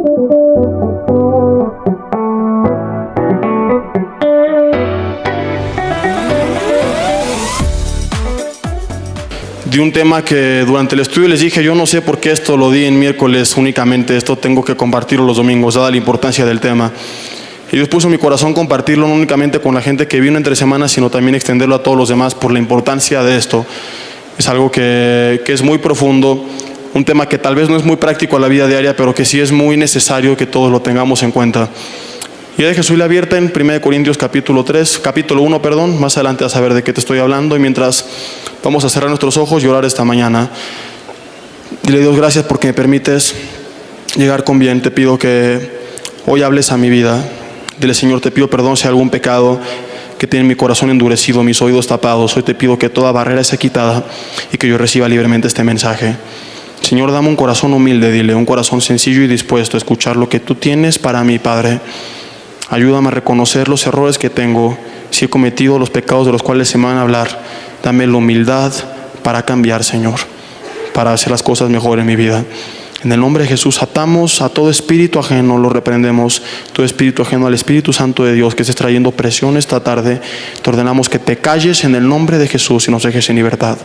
Di un tema que durante el estudio les dije, yo no sé por qué esto lo di en miércoles únicamente, esto tengo que compartirlo los domingos, dada la importancia del tema. Y Dios puso en mi corazón compartirlo no únicamente con la gente que vino entre semanas, sino también extenderlo a todos los demás por la importancia de esto. Es algo que es muy profundo, un tema que tal vez no es muy práctico a la vida diaria, pero que sí es muy necesario que todos lo tengamos en cuenta. Y de Jesús le abierta en 1 Corintios capítulo 1, más adelante a saber de qué te estoy hablando. Y mientras vamos a cerrar nuestros ojos y orar esta mañana. Dile, Dios, gracias porque me permites llegar con bien. Te pido que hoy hables a mi vida. Dile, Señor, te pido perdón si hay algún pecado que tiene mi corazón endurecido, mis oídos tapados. Hoy te pido que toda barrera sea quitada y que yo reciba libremente este mensaje. Señor, dame un corazón humilde, dile, un corazón sencillo y dispuesto a escuchar lo que tú tienes para mí, Padre. Ayúdame a reconocer los errores que tengo, si he cometido los pecados de los cuales se me van a hablar. Dame la humildad para cambiar, Señor, para hacer las cosas mejor en mi vida. En el nombre de Jesús atamos a todo espíritu ajeno, lo reprendemos, todo espíritu ajeno al Espíritu Santo de Dios que estés trayendo presión esta tarde. Te ordenamos que te calles en el nombre de Jesús y nos dejes en libertad.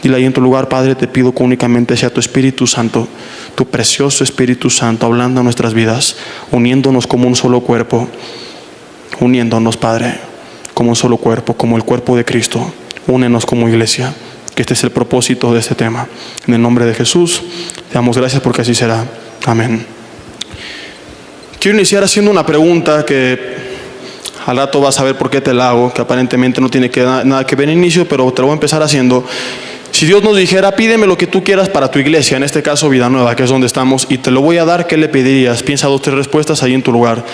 Dile ahí en tu lugar, Padre, te pido que únicamente sea tu Espíritu Santo, tu precioso Espíritu Santo, hablando a nuestras vidas, uniéndonos como un solo cuerpo, uniéndonos, Padre, como un solo cuerpo, como el cuerpo de Cristo. Únenos como iglesia, que este es el propósito de este tema. En el nombre de Jesús, te damos gracias porque así será. Amén. Quiero iniciar haciendo una pregunta que al rato vas a ver por qué te la hago, que aparentemente no tiene nada que ver en inicio, pero te lo voy a empezar haciendo. Si Dios nos dijera, pídeme lo que tú quieras para tu iglesia, en este caso Vida Nueva, que es donde estamos, y te lo voy a dar, ¿qué le pedirías? Piensa 2 o 3 respuestas ahí en tu lugar.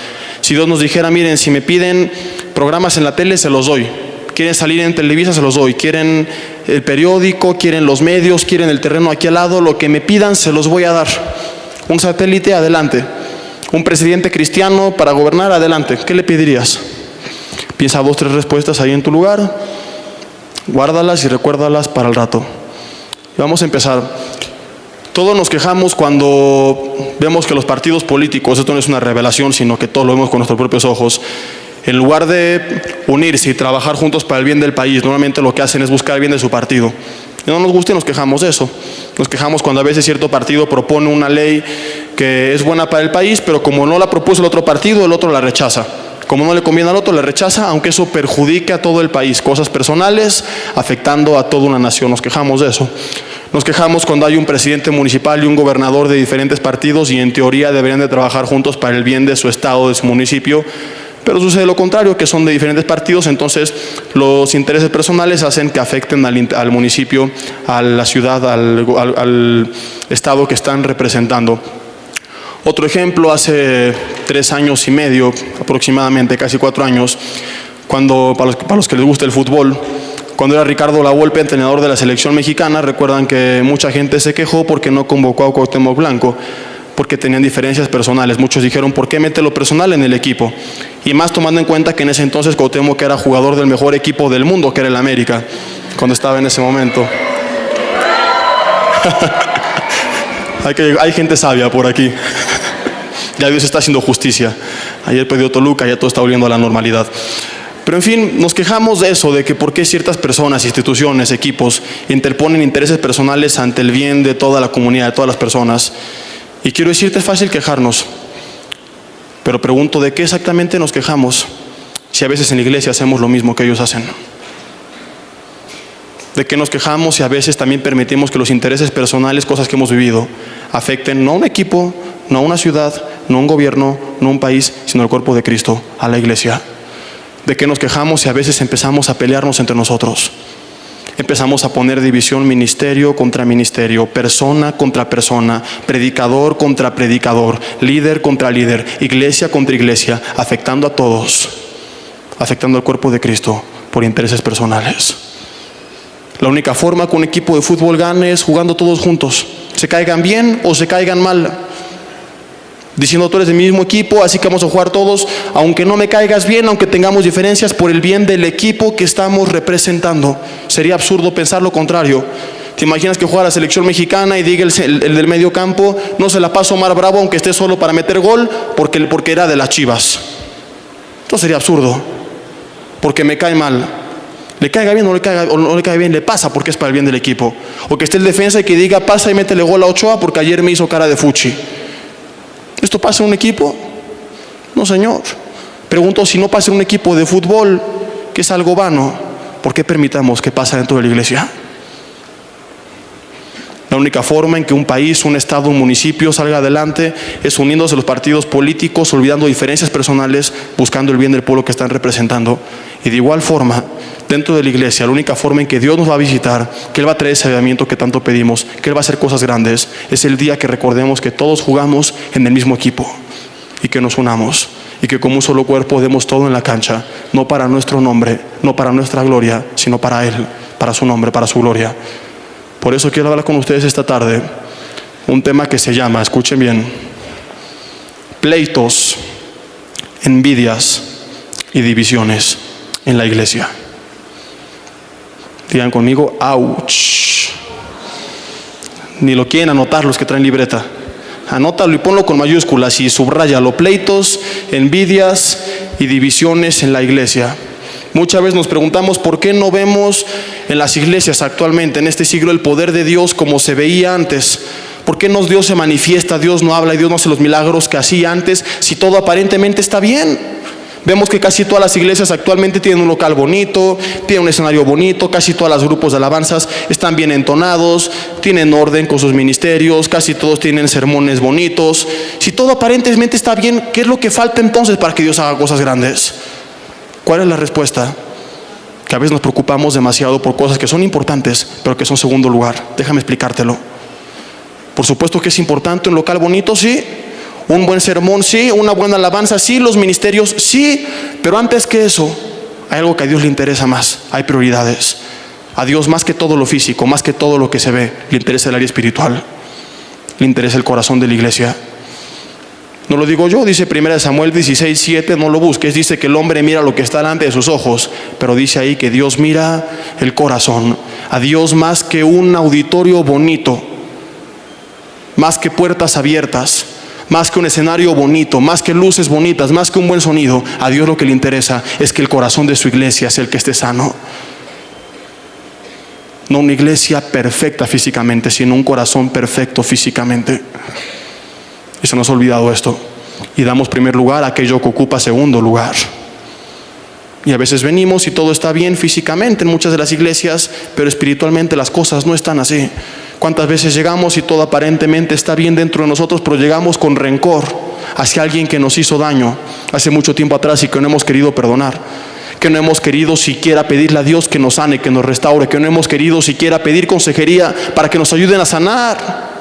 Si Dios nos dijera, miren, si me piden programas en la tele, se los doy. Quieren salir en Televisa, se los doy. Quieren el periódico, quieren los medios, quieren el terreno aquí al lado, lo que me pidan, se los voy a dar. Un satélite, adelante. Un presidente cristiano para gobernar, adelante. ¿Qué le pedirías? Piensa 2 o 3 respuestas ahí en tu lugar. Guárdalas y recuérdalas para el rato. Vamos a empezar. Todos nos quejamos cuando vemos que los partidos políticos, esto no es una revelación, sino que todos lo vemos con nuestros propios ojos, en lugar de unirse y trabajar juntos para el bien del país, normalmente lo que hacen es buscar el bien de su partido. Y no nos gusta y nos quejamos de eso. Nos quejamos cuando a veces cierto partido propone una ley que es buena para el país, pero como no la propuso el otro partido, el otro la rechaza. Como no le conviene al otro, le rechaza, aunque eso perjudique a todo el país. Cosas personales afectando a toda una nación. Nos quejamos de eso. Nos quejamos cuando hay un presidente municipal y un gobernador de diferentes partidos y en teoría deberían de trabajar juntos para el bien de su estado, de su municipio. Pero sucede lo contrario, que son de diferentes partidos, entonces los intereses personales hacen que afecten al municipio, a la ciudad, al estado que están representando. Otro ejemplo, hace 3 años y medio, aproximadamente, casi 4 años, cuando, para los que les gusta el fútbol, cuando era Ricardo Lavolpe, entrenador de la selección mexicana, recuerdan que mucha gente se quejó porque no convocó a Cuauhtémoc Blanco, porque tenían diferencias personales. Muchos dijeron, ¿por qué mete lo personal en el equipo? Y más tomando en cuenta que en ese entonces Cuauhtémoc era jugador del mejor equipo del mundo, que era el América, cuando estaba en ese momento. Hay gente sabia por aquí. Ya Dios está haciendo justicia. Ayer perdió Toluca, ya todo está volviendo a la normalidad. Pero en fin, nos quejamos de eso, de que por qué ciertas personas, instituciones, equipos interponen intereses personales ante el bien de toda la comunidad, de todas las personas. Y quiero decirte, es fácil quejarnos, pero pregunto, ¿de qué exactamente nos quejamos? Si a veces en la iglesia hacemos lo mismo que ellos hacen. ¿De qué nos quejamos si a veces también permitimos que los intereses personales, cosas que hemos vivido, afecten no a un equipo, no a una ciudad, no a un gobierno, no a un país, sino al cuerpo de Cristo, a la iglesia? ¿De qué nos quejamos si a veces empezamos a pelearnos entre nosotros? Empezamos a poner división, ministerio contra ministerio, persona contra persona, predicador contra predicador, líder contra líder, iglesia contra iglesia, afectando a todos, afectando al cuerpo de Cristo por intereses personales. La única forma que un equipo de fútbol gane es jugando todos juntos, se caigan bien o se caigan mal. Diciendo, tú eres del mismo equipo, así que vamos a jugar todos, aunque no me caigas bien, aunque tengamos diferencias, por el bien del equipo que estamos representando. Sería absurdo pensar lo contrario. ¿Te imaginas que juega la selección mexicana y diga el del medio campo: no se la paso a Omar Bravo aunque esté solo para meter gol porque era de las Chivas? Esto sería absurdo, porque me cae mal. Le caiga bien o no le caiga bien, le pasa porque es para el bien del equipo. O que esté el defensa y que diga: pasa y métele gol a Ochoa porque ayer me hizo cara de fuchi. ¿Esto pasa en un equipo? No, señor. Pregunto, si no pasa en un equipo de fútbol, que es algo vano, ¿por qué permitamos que pase dentro de la iglesia? La única forma en que un país, un estado, un municipio salga adelante es uniéndose a los partidos políticos, olvidando diferencias personales, buscando el bien del pueblo que están representando. Y de igual forma, dentro de la iglesia, la única forma en que Dios nos va a visitar, que Él va a traer ese avivamiento que tanto pedimos, que Él va a hacer cosas grandes, es el día que recordemos que todos jugamos en el mismo equipo y que nos unamos y que como un solo cuerpo demos todo en la cancha, no para nuestro nombre, no para nuestra gloria, sino para Él, para su nombre, para su gloria. Por eso quiero hablar con ustedes esta tarde un tema que se llama, escuchen bien, pleitos, envidias y divisiones en la iglesia. Digan conmigo: ¡ouch! Ni lo quieren anotar los que traen libreta. Anótalo y ponlo con mayúsculas y subráyalo: pleitos, envidias y divisiones en la iglesia. Muchas veces nos preguntamos por qué no vemos en las iglesias actualmente, en este siglo, el poder de Dios como se veía antes. ¿Por qué Dios se manifiesta, Dios no habla y Dios no hace los milagros que hacía antes si todo aparentemente está bien? Vemos que casi todas las iglesias actualmente tienen un local bonito, tienen un escenario bonito, casi todos los grupos de alabanzas están bien entonados, tienen orden con sus ministerios, casi todos tienen sermones bonitos. Si todo aparentemente está bien, ¿qué es lo que falta entonces para que Dios haga cosas grandes? ¿Cuál es la respuesta? Que a veces nos preocupamos demasiado por cosas que son importantes, pero que son segundo lugar. Déjame explicártelo. Por supuesto que es importante un local bonito, sí. Un buen sermón, sí. Una buena alabanza, sí. Los ministerios, sí. Pero antes que eso, hay algo que a Dios le interesa más. Hay prioridades. A Dios, más que todo lo físico, más que todo lo que se ve, le interesa el área espiritual. Le interesa el corazón de la iglesia. No lo digo yo, dice 1 Samuel 16:7, no lo busques, dice que el hombre mira lo que está delante de sus ojos, pero dice ahí que Dios mira el corazón. A Dios, más que un auditorio bonito, más que puertas abiertas, más que un escenario bonito, más que luces bonitas, más que un buen sonido, a Dios lo que le interesa es que el corazón de su iglesia sea el que esté sano. No una iglesia perfecta físicamente, sino un corazón perfecto físicamente. Y se nos ha olvidado esto. Y damos primer lugar a aquello que ocupa segundo lugar. Y a veces venimos y todo está bien físicamente en muchas de las iglesias, pero espiritualmente las cosas no están así. ¿Cuántas veces llegamos y todo aparentemente está bien dentro de nosotros, pero llegamos con rencor hacia alguien que nos hizo daño hace mucho tiempo atrás y que no hemos querido perdonar? Que no hemos querido siquiera pedirle a Dios que nos sane, que nos restaure, que no hemos querido siquiera pedir consejería para que nos ayuden a sanar.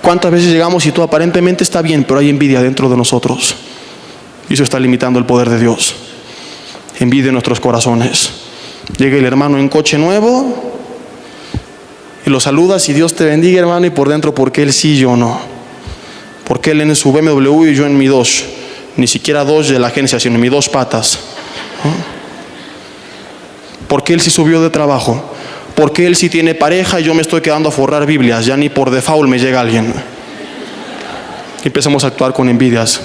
¿Cuántas veces llegamos y todo aparentemente está bien, pero hay envidia dentro de nosotros? Y eso está limitando el poder de Dios. Envidia en nuestros corazones. Llega el hermano en coche nuevo y lo saludas y Dios te bendiga, hermano, y por dentro, ¿por qué él sí y yo no? ¿Por qué él en su BMW y yo en mi Dodge? Ni siquiera Dodge de la agencia, sino en mi 2 patas. ¿Por qué él sí subió de trabajo? ¿Por qué él sí tiene pareja y yo me estoy quedando a forrar Biblias? Ya ni por default me llega alguien. Y empezamos a actuar con envidias,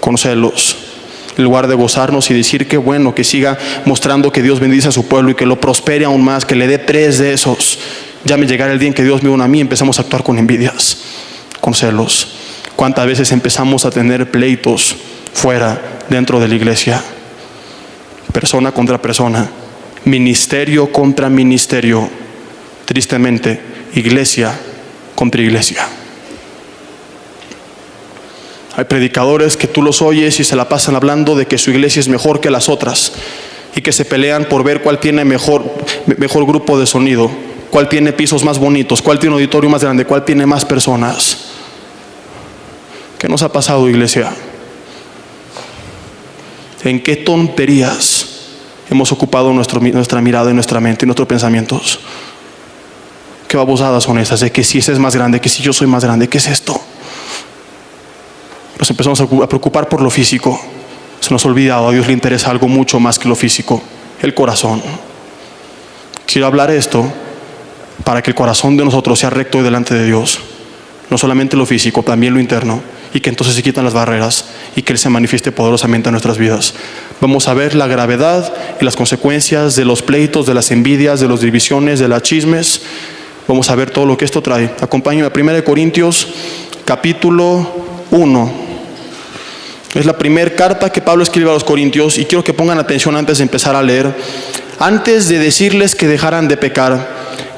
con celos, en lugar de gozarnos y decir qué bueno, que siga mostrando que Dios bendice a su pueblo y que lo prospere aún más, que le dé 3 de esos. Ya me llegará el día en que Dios me una a mí. Empezamos a actuar con envidias, con celos. ¿Cuántas veces empezamos a tener pleitos fuera, dentro de la iglesia? Persona contra persona, ministerio contra ministerio, tristemente, iglesia contra iglesia. Hay predicadores que tú los oyes y se la pasan hablando de que su iglesia es mejor que las otras y que se pelean por ver cuál tiene mejor grupo de sonido, cuál tiene pisos más bonitos, cuál tiene un auditorio más grande, cuál tiene más personas. ¿Qué nos ha pasado, iglesia? ¿En qué tonterías hemos ocupado nuestra mirada y nuestra mente y nuestros pensamientos? ¿Qué babosadas son esas? De que si ese es más grande, que si yo soy más grande, ¿qué es esto? Nos empezamos a preocupar por lo físico. Se nos ha olvidado, a Dios le interesa algo mucho más que lo físico, el corazón. Quiero hablar esto para que el corazón de nosotros sea recto delante de Dios. No solamente lo físico, también lo interno. Y que entonces se quitan las barreras y que Él se manifieste poderosamente en nuestras vidas. Vamos a ver la gravedad y las consecuencias de los pleitos, de las envidias, de las divisiones, de las chismes. Vamos a ver todo lo que esto trae. Acompáñenme a 1 Corintios capítulo 1. Es la primera carta que Pablo escribe a los corintios y quiero que pongan atención antes de empezar a leer. Antes de decirles que dejaran de pecar,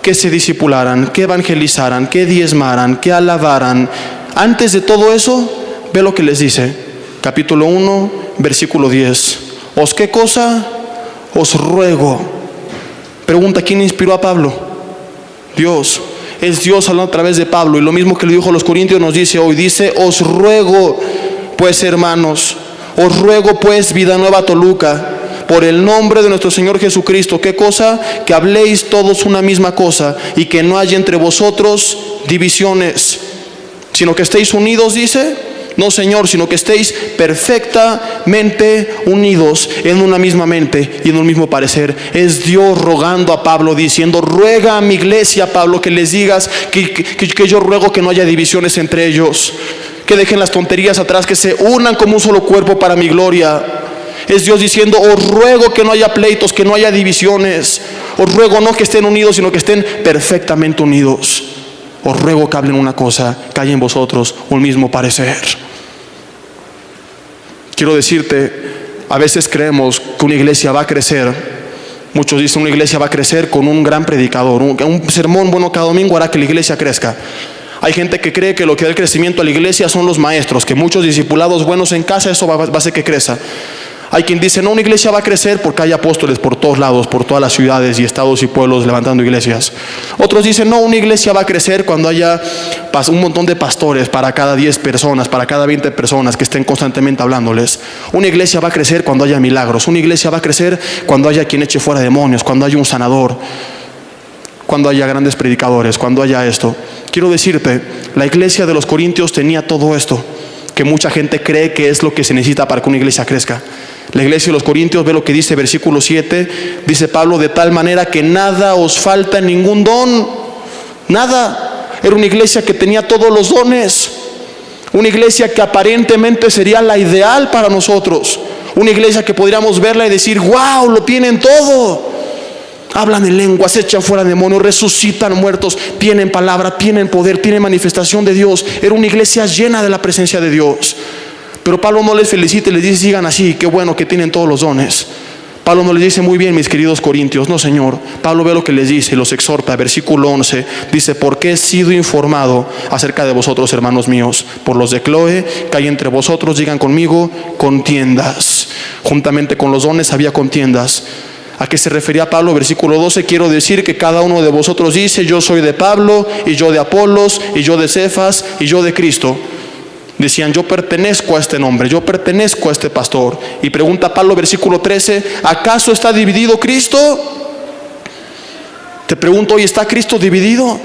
que se discipularan, que evangelizaran, que diezmaran, que alabaran, antes de todo eso, ve lo que les dice. Capítulo 1, versículo 10. ¿Os qué cosa? Os ruego. Pregunta, ¿quién inspiró a Pablo? Dios. Es Dios hablando a través de Pablo. Y lo mismo que le dijo a los corintios nos dice hoy. Dice, os ruego, pues hermanos, os ruego pues, Vida Nueva Toluca, por el nombre de nuestro Señor Jesucristo. ¿Qué cosa? Que habléis todos una misma cosa y que no haya entre vosotros divisiones, sino que estéis unidos, dice. No, Señor, sino que estéis perfectamente unidos en una misma mente y en un mismo parecer. Es Dios rogando a Pablo, diciendo, ruega a mi iglesia, Pablo, que les digas que yo ruego que no haya divisiones entre ellos, que dejen las tonterías atrás, que se unan como un solo cuerpo para mi gloria. Es Dios diciendo, os ruego que no haya pleitos, que no haya divisiones. Os ruego no que estén unidos, sino que estén perfectamente unidos. Os ruego que hablen una cosa, que haya en vosotros un mismo parecer. Quiero decirte, a veces creemos que una iglesia va a crecer. Muchos dicen, una iglesia va a crecer con un gran predicador. Un sermón bueno cada domingo hará que la iglesia crezca. Hay gente que cree que lo que da el crecimiento a la iglesia son los maestros, que muchos discipulados buenos en casa, eso va a hacer que crezca. Hay quien dice, no, una iglesia va a crecer porque hay apóstoles por todos lados, por todas las ciudades y estados y pueblos levantando iglesias. Otros dicen, no, una iglesia va a crecer cuando haya un montón de pastores para cada 10 personas, para cada 20 personas que estén constantemente hablándoles. Una iglesia va a crecer cuando haya milagros. Una iglesia va a crecer cuando haya quien eche fuera demonios, cuando haya un sanador, cuando haya grandes predicadores, cuando haya esto. Quiero decirte, la iglesia de los Corintios tenía todo esto, que mucha gente cree que es lo que se necesita para que una iglesia crezca. La iglesia de los Corintios, ve lo que dice versículo 7, dice Pablo, de tal manera que nada os falta ningún don, nada. Era una iglesia que tenía todos los dones, una iglesia que aparentemente sería la ideal para nosotros, una iglesia que podríamos verla y decir, wow, lo tienen todo. Hablan en lenguas, echan fuera demonios, resucitan muertos, tienen palabra, tienen poder, tienen manifestación de Dios. Era una iglesia llena de la presencia de Dios. Pero Pablo no les felicita y les dice, sigan así, qué bueno que tienen todos los dones. Pablo no les dice, muy bien mis queridos corintios, no Señor. Pablo ve lo que les dice y los exhorta. Versículo 11 dice, porque he sido informado acerca de vosotros, hermanos míos, por los de Cloe, que hay entre vosotros, digan conmigo, contiendas. Juntamente con los dones había contiendas. ¿A qué se refería Pablo? Versículo 12, quiero decir que cada uno de vosotros dice, yo soy de Pablo, y yo de Apolos, y yo de Cefas, y yo de Cristo. Decían, yo pertenezco a este nombre, yo pertenezco a este pastor. Y pregunta Pablo, versículo 13, ¿acaso está dividido Cristo? Te pregunto hoy, ¿está Cristo dividido?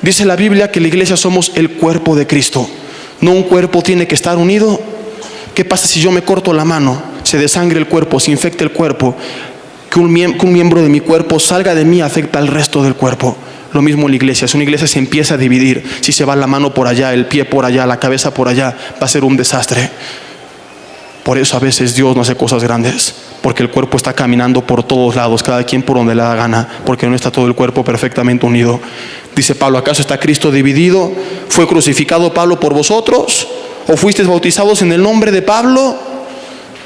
Dice la Biblia que la iglesia somos el cuerpo de Cristo. ¿No un cuerpo tiene que estar unido? ¿Qué pasa si yo me corto la mano? Se desangre el cuerpo, se infecta el cuerpo. Que un miembro de mi cuerpo salga de mí afecta al resto del cuerpo. Lo mismo en la iglesia. Si una iglesia se empieza a dividir, si se va la mano por allá, el pie por allá, la cabeza por allá, va a ser un desastre. Por eso a veces Dios no hace cosas grandes, porque el cuerpo está caminando por todos lados, cada quien por donde le da gana, porque no está todo el cuerpo perfectamente unido. Dice Pablo, ¿acaso está Cristo dividido? ¿Fue crucificado Pablo por vosotros? ¿O fuisteis bautizados en el nombre de Pablo?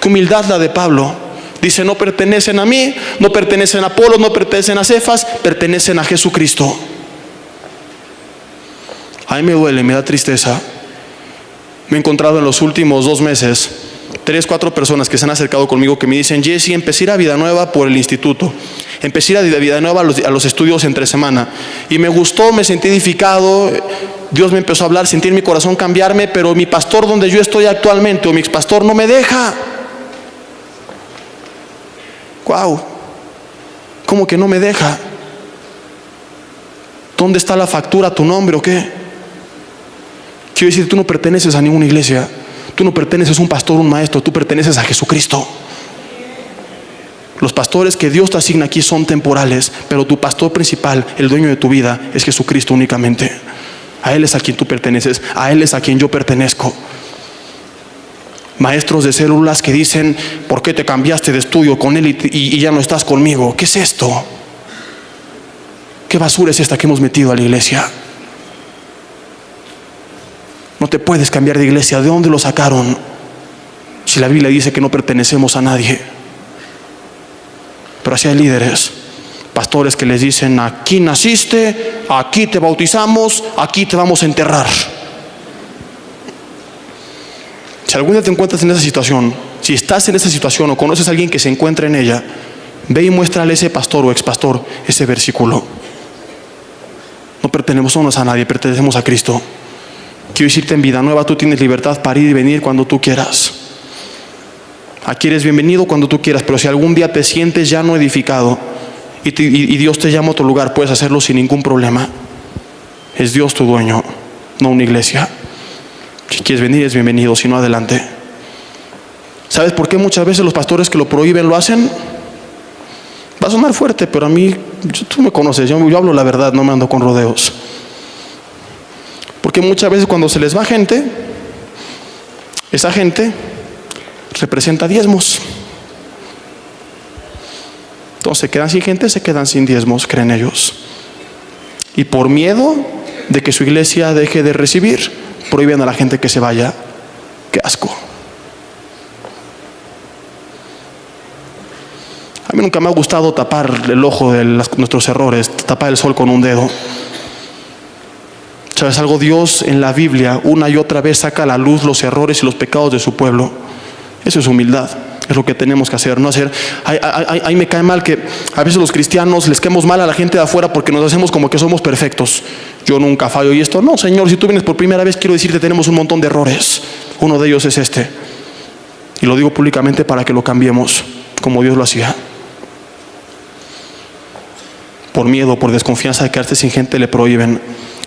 Qué humildad la de Pablo. Dice, no pertenecen a mí, no pertenecen a Apolos, no pertenecen a Cefas, pertenecen a Jesucristo. A mí me duele, me da tristeza. Me he encontrado en los últimos 2 meses 3, 4 personas que se han acercado conmigo que me dicen, Jesse, empecé a ir a Vida Nueva por el instituto. Empecé a ir a Vida Nueva a los estudios entre semana. Y me gustó, me sentí edificado. Dios me empezó a hablar, sentí en mi corazón cambiarme, pero mi pastor donde yo estoy actualmente, o mi expastor, no me deja. Wow, ¿cómo que no me deja? ¿Dónde está la factura a tu nombre o qué? Quiero decir, tú no perteneces a ninguna iglesia. Tú no perteneces a un pastor, un maestro. Tú perteneces a Jesucristo. Los pastores que Dios te asigna aquí son temporales, pero tu pastor principal, el dueño de tu vida, es Jesucristo únicamente. A Él es a quien tú perteneces, a Él es a quien yo pertenezco. Maestros de células que dicen: ¿por qué te cambiaste de estudio con él y ya no estás conmigo? ¿Qué es esto? ¿Qué basura es esta que hemos metido a la iglesia? No te puedes cambiar de iglesia. ¿De dónde lo sacaron? Si la Biblia dice que no pertenecemos a nadie. Pero así hay líderes, pastores que les dicen: aquí naciste, aquí te bautizamos, aquí te vamos a enterrar. Si algún día te encuentras en esa situación, si estás en esa situación o conoces a alguien que se encuentra en ella, ve y muéstrale a ese pastor o expastor ese versículo. No pertenecemos a nadie, pertenecemos a Cristo. Quiero decirte, en Vida Nueva tú tienes libertad para ir y venir cuando tú quieras. Aquí eres bienvenido cuando tú quieras, pero si algún día te sientes ya no edificado y Dios te llama a otro lugar, puedes hacerlo sin ningún problema. Es Dios tu dueño, no una iglesia. Si quieres venir, es bienvenido, si no, adelante. ¿Sabes por qué muchas veces los pastores que lo prohíben lo hacen? Va a sonar fuerte, pero a mí, tú me conoces, yo hablo la verdad, no me ando con rodeos. Porque muchas veces cuando se les va gente, esa gente representa diezmos. Entonces se quedan sin gente, se quedan sin diezmos, creen ellos. Y por miedo de que su iglesia deje de recibir, prohíben a la gente que se vaya. ¡Qué asco! A mí nunca me ha gustado tapar el ojo de nuestros errores, tapar el sol con un dedo. ¿Sabes algo? Dios en la Biblia una y otra vez saca a la luz los errores y los pecados de su pueblo. Eso es humildad. Es lo que tenemos que hacer, no hacer. Ahí me cae mal que a veces los cristianos les caemos mal a la gente de afuera porque nos hacemos como que somos perfectos. Yo nunca fallo y esto. No, Señor, si tú vienes por primera vez, quiero decirte, tenemos un montón de errores. Uno de ellos es este. Y lo digo públicamente para que lo cambiemos, como Dios lo hacía. Por miedo, por desconfianza de quedarte sin gente, le prohíben.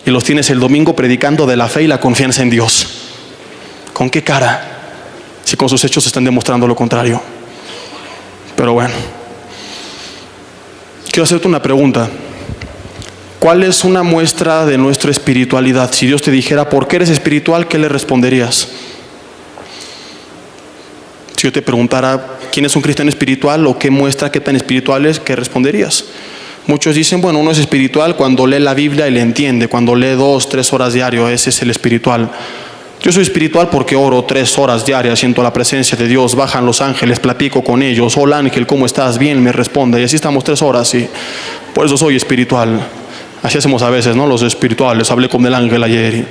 Y los tienes el domingo predicando de la fe y la confianza en Dios. ¿Con qué cara? Si con sus hechos están demostrando lo contrario. Pero bueno, quiero hacerte una pregunta. ¿Cuál es una muestra de nuestra espiritualidad? Si Dios te dijera: ¿por qué eres espiritual?, ¿qué le responderías? Si yo te preguntara: ¿quién es un cristiano espiritual? ¿O qué muestra qué tan espiritual es?, ¿qué responderías? Muchos dicen: bueno, uno es espiritual cuando lee la Biblia y le entiende, cuando lee 2-3 horas diario, ese es el espiritual. Yo soy espiritual porque oro 3 horas diarias, siento la presencia de Dios, bajan los ángeles, platico con ellos. Hola ángel, ¿cómo estás? Bien, me responde. Y así estamos 3 horas y por eso soy espiritual. Así hacemos a veces, ¿no? Los espirituales, hablé con el ángel ayer.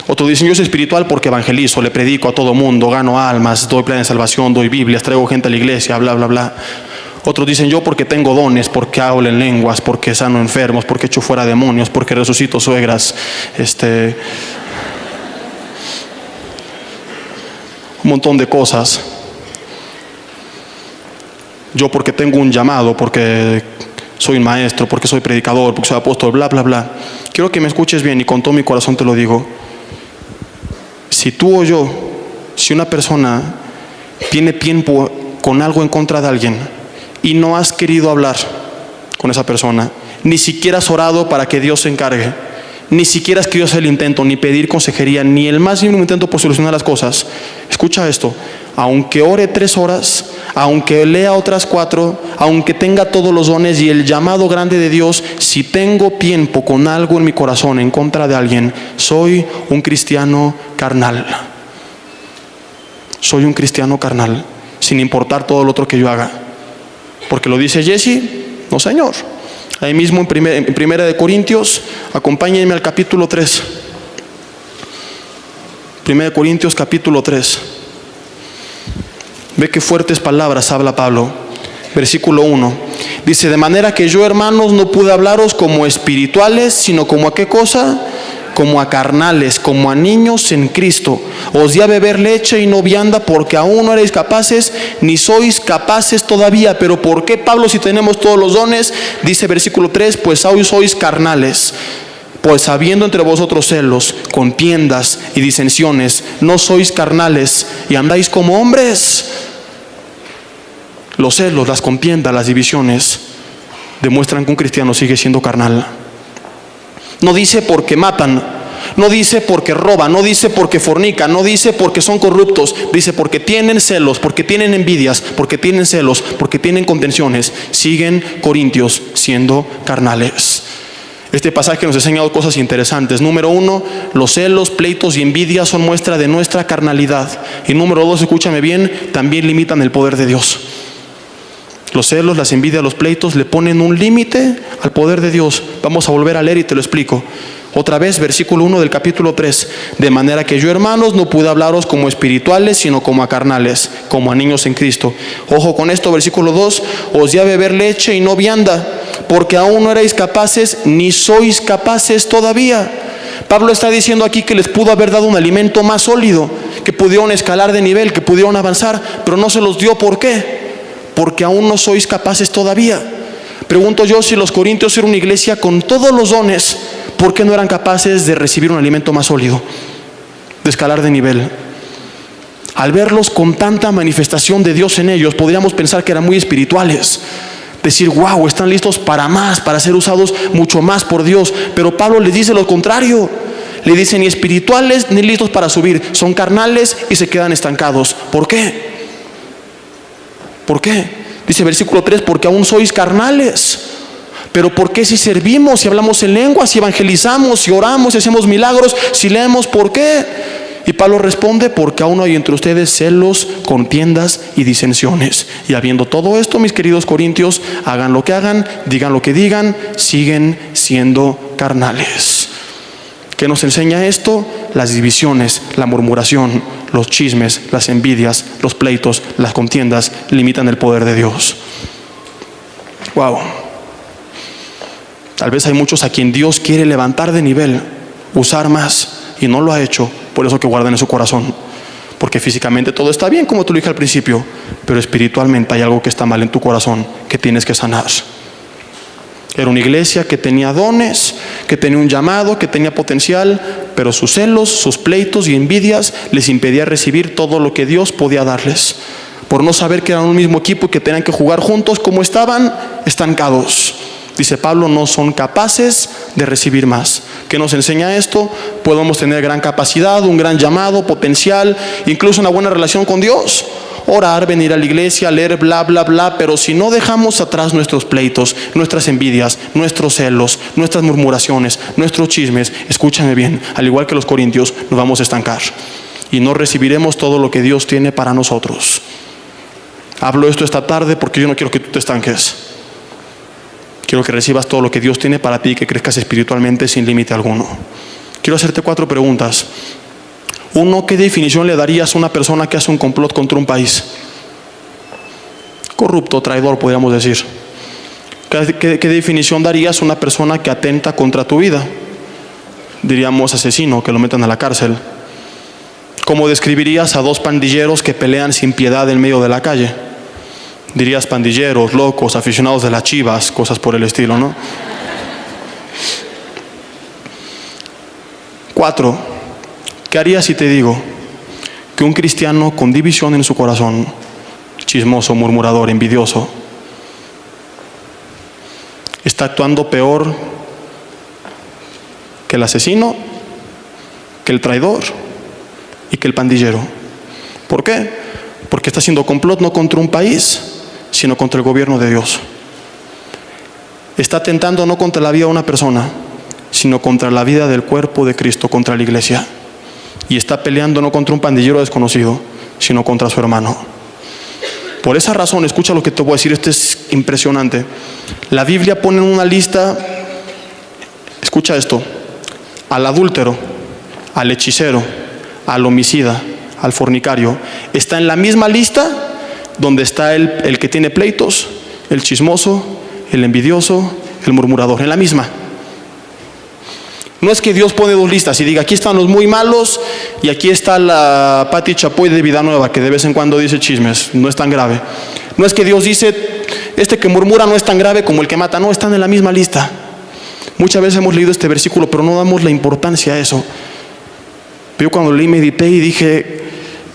Otros dicen: yo soy espiritual porque evangelizo, le predico a todo mundo, gano almas, doy plan de salvación, doy Biblias, traigo gente a la iglesia, bla, bla, bla. Otros dicen: yo porque tengo dones, porque hablo en lenguas, porque sano enfermos, porque echo fuera demonios, porque resucito suegras, un montón de cosas. Yo porque tengo un llamado, porque soy un maestro, porque soy predicador, porque soy apóstol, bla, bla, bla. Quiero que me escuches bien y con todo mi corazón te lo digo. Si tú o yo, si una persona tiene tiempo con algo en contra de alguien y no has querido hablar con esa persona, ni siquiera has orado para que Dios se encargue, ni siquiera has querido hacer el intento, ni pedir consejería, ni el más mínimo intento por solucionar las cosas, escucha esto: aunque ore 3 horas, aunque lea otras 4, aunque tenga todos los dones y el llamado grande de Dios, si tengo tiempo con algo en mi corazón en contra de alguien, soy un cristiano carnal. Soy un cristiano carnal, sin importar todo lo otro que yo haga. Porque lo dice Jesse, no, Señor. Ahí mismo en Primera de Corintios, acompáñenme al capítulo 3. Primera de Corintios capítulo 3. Ve qué fuertes palabras habla Pablo. Versículo 1. Dice: de manera que yo, hermanos, no pude hablaros como espirituales, sino como a qué cosa, como a carnales, como a niños en Cristo. Os di a beber leche y no vianda, porque aún no erais capaces, ni sois capaces todavía. Pero ¿por qué, Pablo, si tenemos todos los dones? Dice versículo 3: pues hoy sois carnales. Pues habiendo entre vosotros celos, contiendas y disensiones, no sois carnales y andáis como hombres. Los celos, las contiendas, las divisiones demuestran que un cristiano sigue siendo carnal. No dice porque matan, no dice porque roban, no dice porque fornican, no dice porque son corruptos, dice porque tienen celos, porque tienen envidias, porque tienen celos, porque tienen contenciones. Siguen, corintios, siendo carnales. Este pasaje nos enseña dos cosas interesantes. Número uno, los celos, pleitos y envidias son muestra de nuestra carnalidad. Y número dos, escúchame bien, también limitan el poder de Dios. Los celos, las envidias, los pleitos le ponen un límite al poder de Dios. Vamos a volver a leer y te lo explico. Otra vez, versículo 1 del capítulo 3. De manera que yo, hermanos, no pude hablaros como espirituales, sino como a carnales, como a niños en Cristo. Ojo con esto, versículo 2. Os di a beber leche y no vianda, porque aún no erais capaces, ni sois capaces todavía. Pablo está diciendo aquí que les pudo haber dado un alimento más sólido, que pudieron escalar de nivel, que pudieron avanzar, pero no se los dio. ¿Por qué? Porque aún no sois capaces todavía. Pregunto yo, si los corintios eran una iglesia con todos los dones, ¿por qué no eran capaces de recibir un alimento más sólido, de escalar de nivel? Al verlos con tanta manifestación de Dios en ellos, podríamos pensar que eran muy espirituales. Decir, wow, están listos para más, para ser usados mucho más por Dios. Pero Pablo les dice lo contrario. Le dice, ni espirituales ni listos para subir. Son carnales y se quedan estancados. ¿Por qué? ¿Por qué? Dice versículo 3, porque aún sois carnales. Pero ¿por qué si servimos, si hablamos en lenguas, si evangelizamos, si oramos, si hacemos milagros, si leemos, por qué? Y Pablo responde, porque aún hay entre ustedes celos, contiendas y disensiones. Y habiendo todo esto, mis queridos corintios, hagan lo que hagan, digan lo que digan, siguen siendo carnales. ¿Qué nos enseña esto? Las divisiones, la murmuración, los chismes, las envidias, los pleitos, las contiendas limitan el poder de Dios. Wow. Tal vez hay muchos a quien Dios quiere levantar de nivel, usar más, y no lo ha hecho. Por eso que guardan en su corazón. Porque físicamente todo está bien, como te lo dije al principio, pero espiritualmente hay algo que está mal en tu corazón que tienes que sanar. Era una iglesia que tenía dones, que tenía un llamado, que tenía potencial, pero sus celos, sus pleitos y envidias les impedía recibir todo lo que Dios podía darles. Por no saber que eran un mismo equipo y que tenían que jugar juntos, como estaban estancados. Dice Pablo, no son capaces de recibir más. ¿Qué nos enseña esto? Podemos tener gran capacidad, un gran llamado, potencial, incluso una buena relación con Dios. Orar, venir a la iglesia, leer, bla, bla, bla. Pero si no dejamos atrás nuestros pleitos, nuestras envidias, nuestros celos, nuestras murmuraciones, nuestros chismes, escúchame bien, al igual que los corintios, nos vamos a estancar. Y no recibiremos todo lo que Dios tiene para nosotros. Hablo esto esta tarde porque yo no quiero que tú te estanques. Quiero que recibas todo lo que Dios tiene para ti y que crezcas espiritualmente sin límite alguno. Quiero hacerte 4 preguntas. 1, ¿qué definición le darías a una persona que hace un complot contra un país? Corrupto, traidor, podríamos decir. ¿Qué definición darías a una persona que atenta contra tu vida? Diríamos asesino, que lo metan a la cárcel. ¿Cómo describirías a 2 pandilleros que pelean sin piedad en medio de la calle? Dirías pandilleros, locos, aficionados de las chivas, cosas por el estilo, ¿no? 4, ¿qué harías si te digo que un cristiano con división en su corazón, chismoso, murmurador, envidioso, está actuando peor que el asesino, que el traidor y que el pandillero? ¿Por qué? Porque está haciendo complot no contra un país, sino contra el gobierno de Dios. Está atentando no contra la vida de una persona, sino contra la vida del cuerpo de Cristo, contra la iglesia. Y está peleando no contra un pandillero desconocido, sino contra su hermano. Por esa razón, escucha lo que te voy a decir, esto es impresionante. La Biblia pone en una lista, escucha esto, al adúltero, al hechicero, al homicida, al fornicario. Está en la misma lista donde está el que tiene pleitos, el chismoso, el envidioso, el murmurador, en la misma. No es que Dios pone 2 listas y diga, aquí están los muy malos y aquí está la Pati Chapoy de Vida Nueva, que de vez en cuando dice chismes, no es tan grave. No es que Dios dice, este que murmura no es tan grave como el que mata, no, están en la misma lista. Muchas veces hemos leído este versículo, pero no damos la importancia a eso. Pero yo cuando leí medité y dije,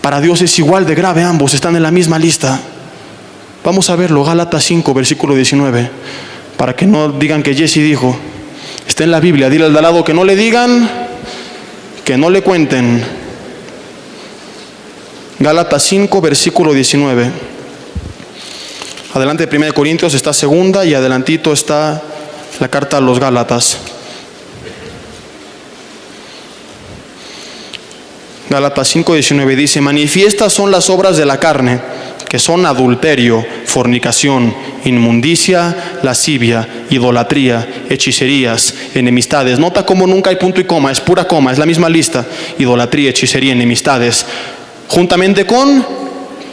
para Dios es igual de grave ambos, están en la misma lista. Vamos a verlo, Gálatas 5, versículo 19, para que no digan que Jesse dijo. Está en la Biblia. Dile al de al lado que no le digan, que no le cuenten. Gálatas 5, versículo 19. Adelante de 1 Corintios está segunda y adelantito está la carta a los Gálatas. Gálatas 5, 19 dice: manifiestas son las obras de la carne, que son adulterio, fornicación, inmundicia, lascivia, idolatría, hechicerías, enemistades. Nota cómo nunca hay punto y coma, es pura coma, es la misma lista. Idolatría, hechicería, enemistades, juntamente con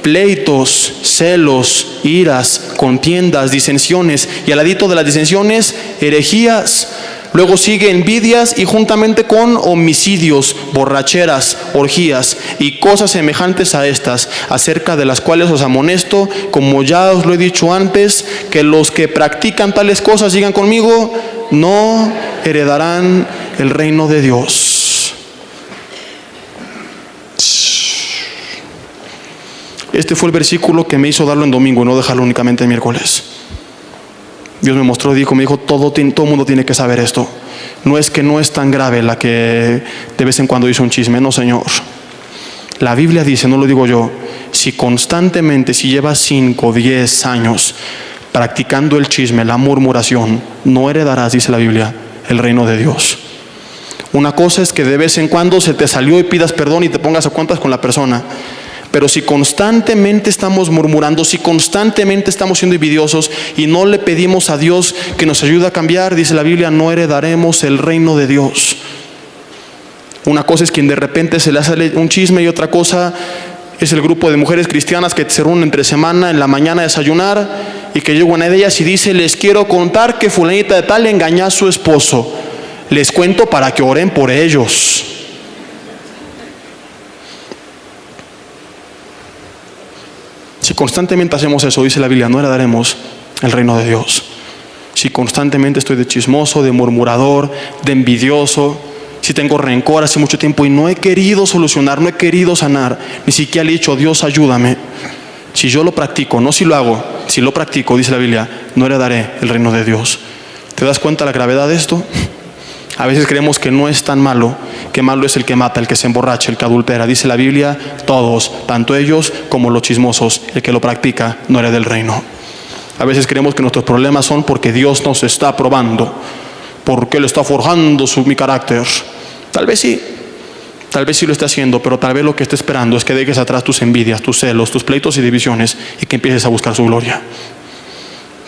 pleitos, celos, iras, contiendas, disensiones, y al ladito de las disensiones, herejías. Luego sigue envidias y juntamente con homicidios, borracheras, orgías y cosas semejantes a estas, acerca de las cuales os amonesto, como ya os lo he dicho antes, que los que practican tales cosas, digan conmigo, no heredarán el reino de Dios. Este fue el versículo que me hizo darlo en domingo y no dejarlo únicamente en miércoles. Dios me mostró, me dijo, todo mundo tiene que saber esto. No es que no es tan grave la que de vez en cuando dice un chisme, no, Señor. La Biblia dice, no lo digo yo, si constantemente, si llevas 5, 10 años practicando el chisme, la murmuración, no heredarás, dice la Biblia, el reino de Dios. Una cosa es que de vez en cuando se te salió y pidas perdón y te pongas a cuentas con la persona. Pero si constantemente estamos murmurando, si constantemente estamos siendo envidiosos y no le pedimos a Dios que nos ayude a cambiar, dice la Biblia, no heredaremos el reino de Dios. Una cosa es quien de repente se le sale un chisme y otra cosa es el grupo de mujeres cristianas que se reúnen entre semana en la mañana a desayunar y que llega una de ellas y dice, les quiero contar que fulanita de tal engañó a su esposo. Les cuento para que oren por ellos. Si constantemente hacemos eso, dice la Biblia, no heredaremos el reino de Dios. Si constantemente estoy de chismoso, de murmurador, de envidioso, si tengo rencor hace mucho tiempo y no he querido solucionar, no he querido sanar, ni siquiera le he dicho, Dios ayúdame. Si yo lo practico, no si lo hago, si lo practico, dice la Biblia, no heredaré el reino de Dios. ¿Te das cuenta la gravedad de esto? A veces creemos que no es tan malo, que malo es el que mata, el que se emborracha, el que adultera. Dice la Biblia, todos, tanto ellos como los chismosos, el que lo practica no hereda el reino. A veces creemos que nuestros problemas son porque Dios nos está probando, porque Él está forjando mi carácter. Tal vez sí lo está haciendo, pero tal vez lo que está esperando es que dejes atrás tus envidias, tus celos, tus pleitos y divisiones y que empieces a buscar su gloria.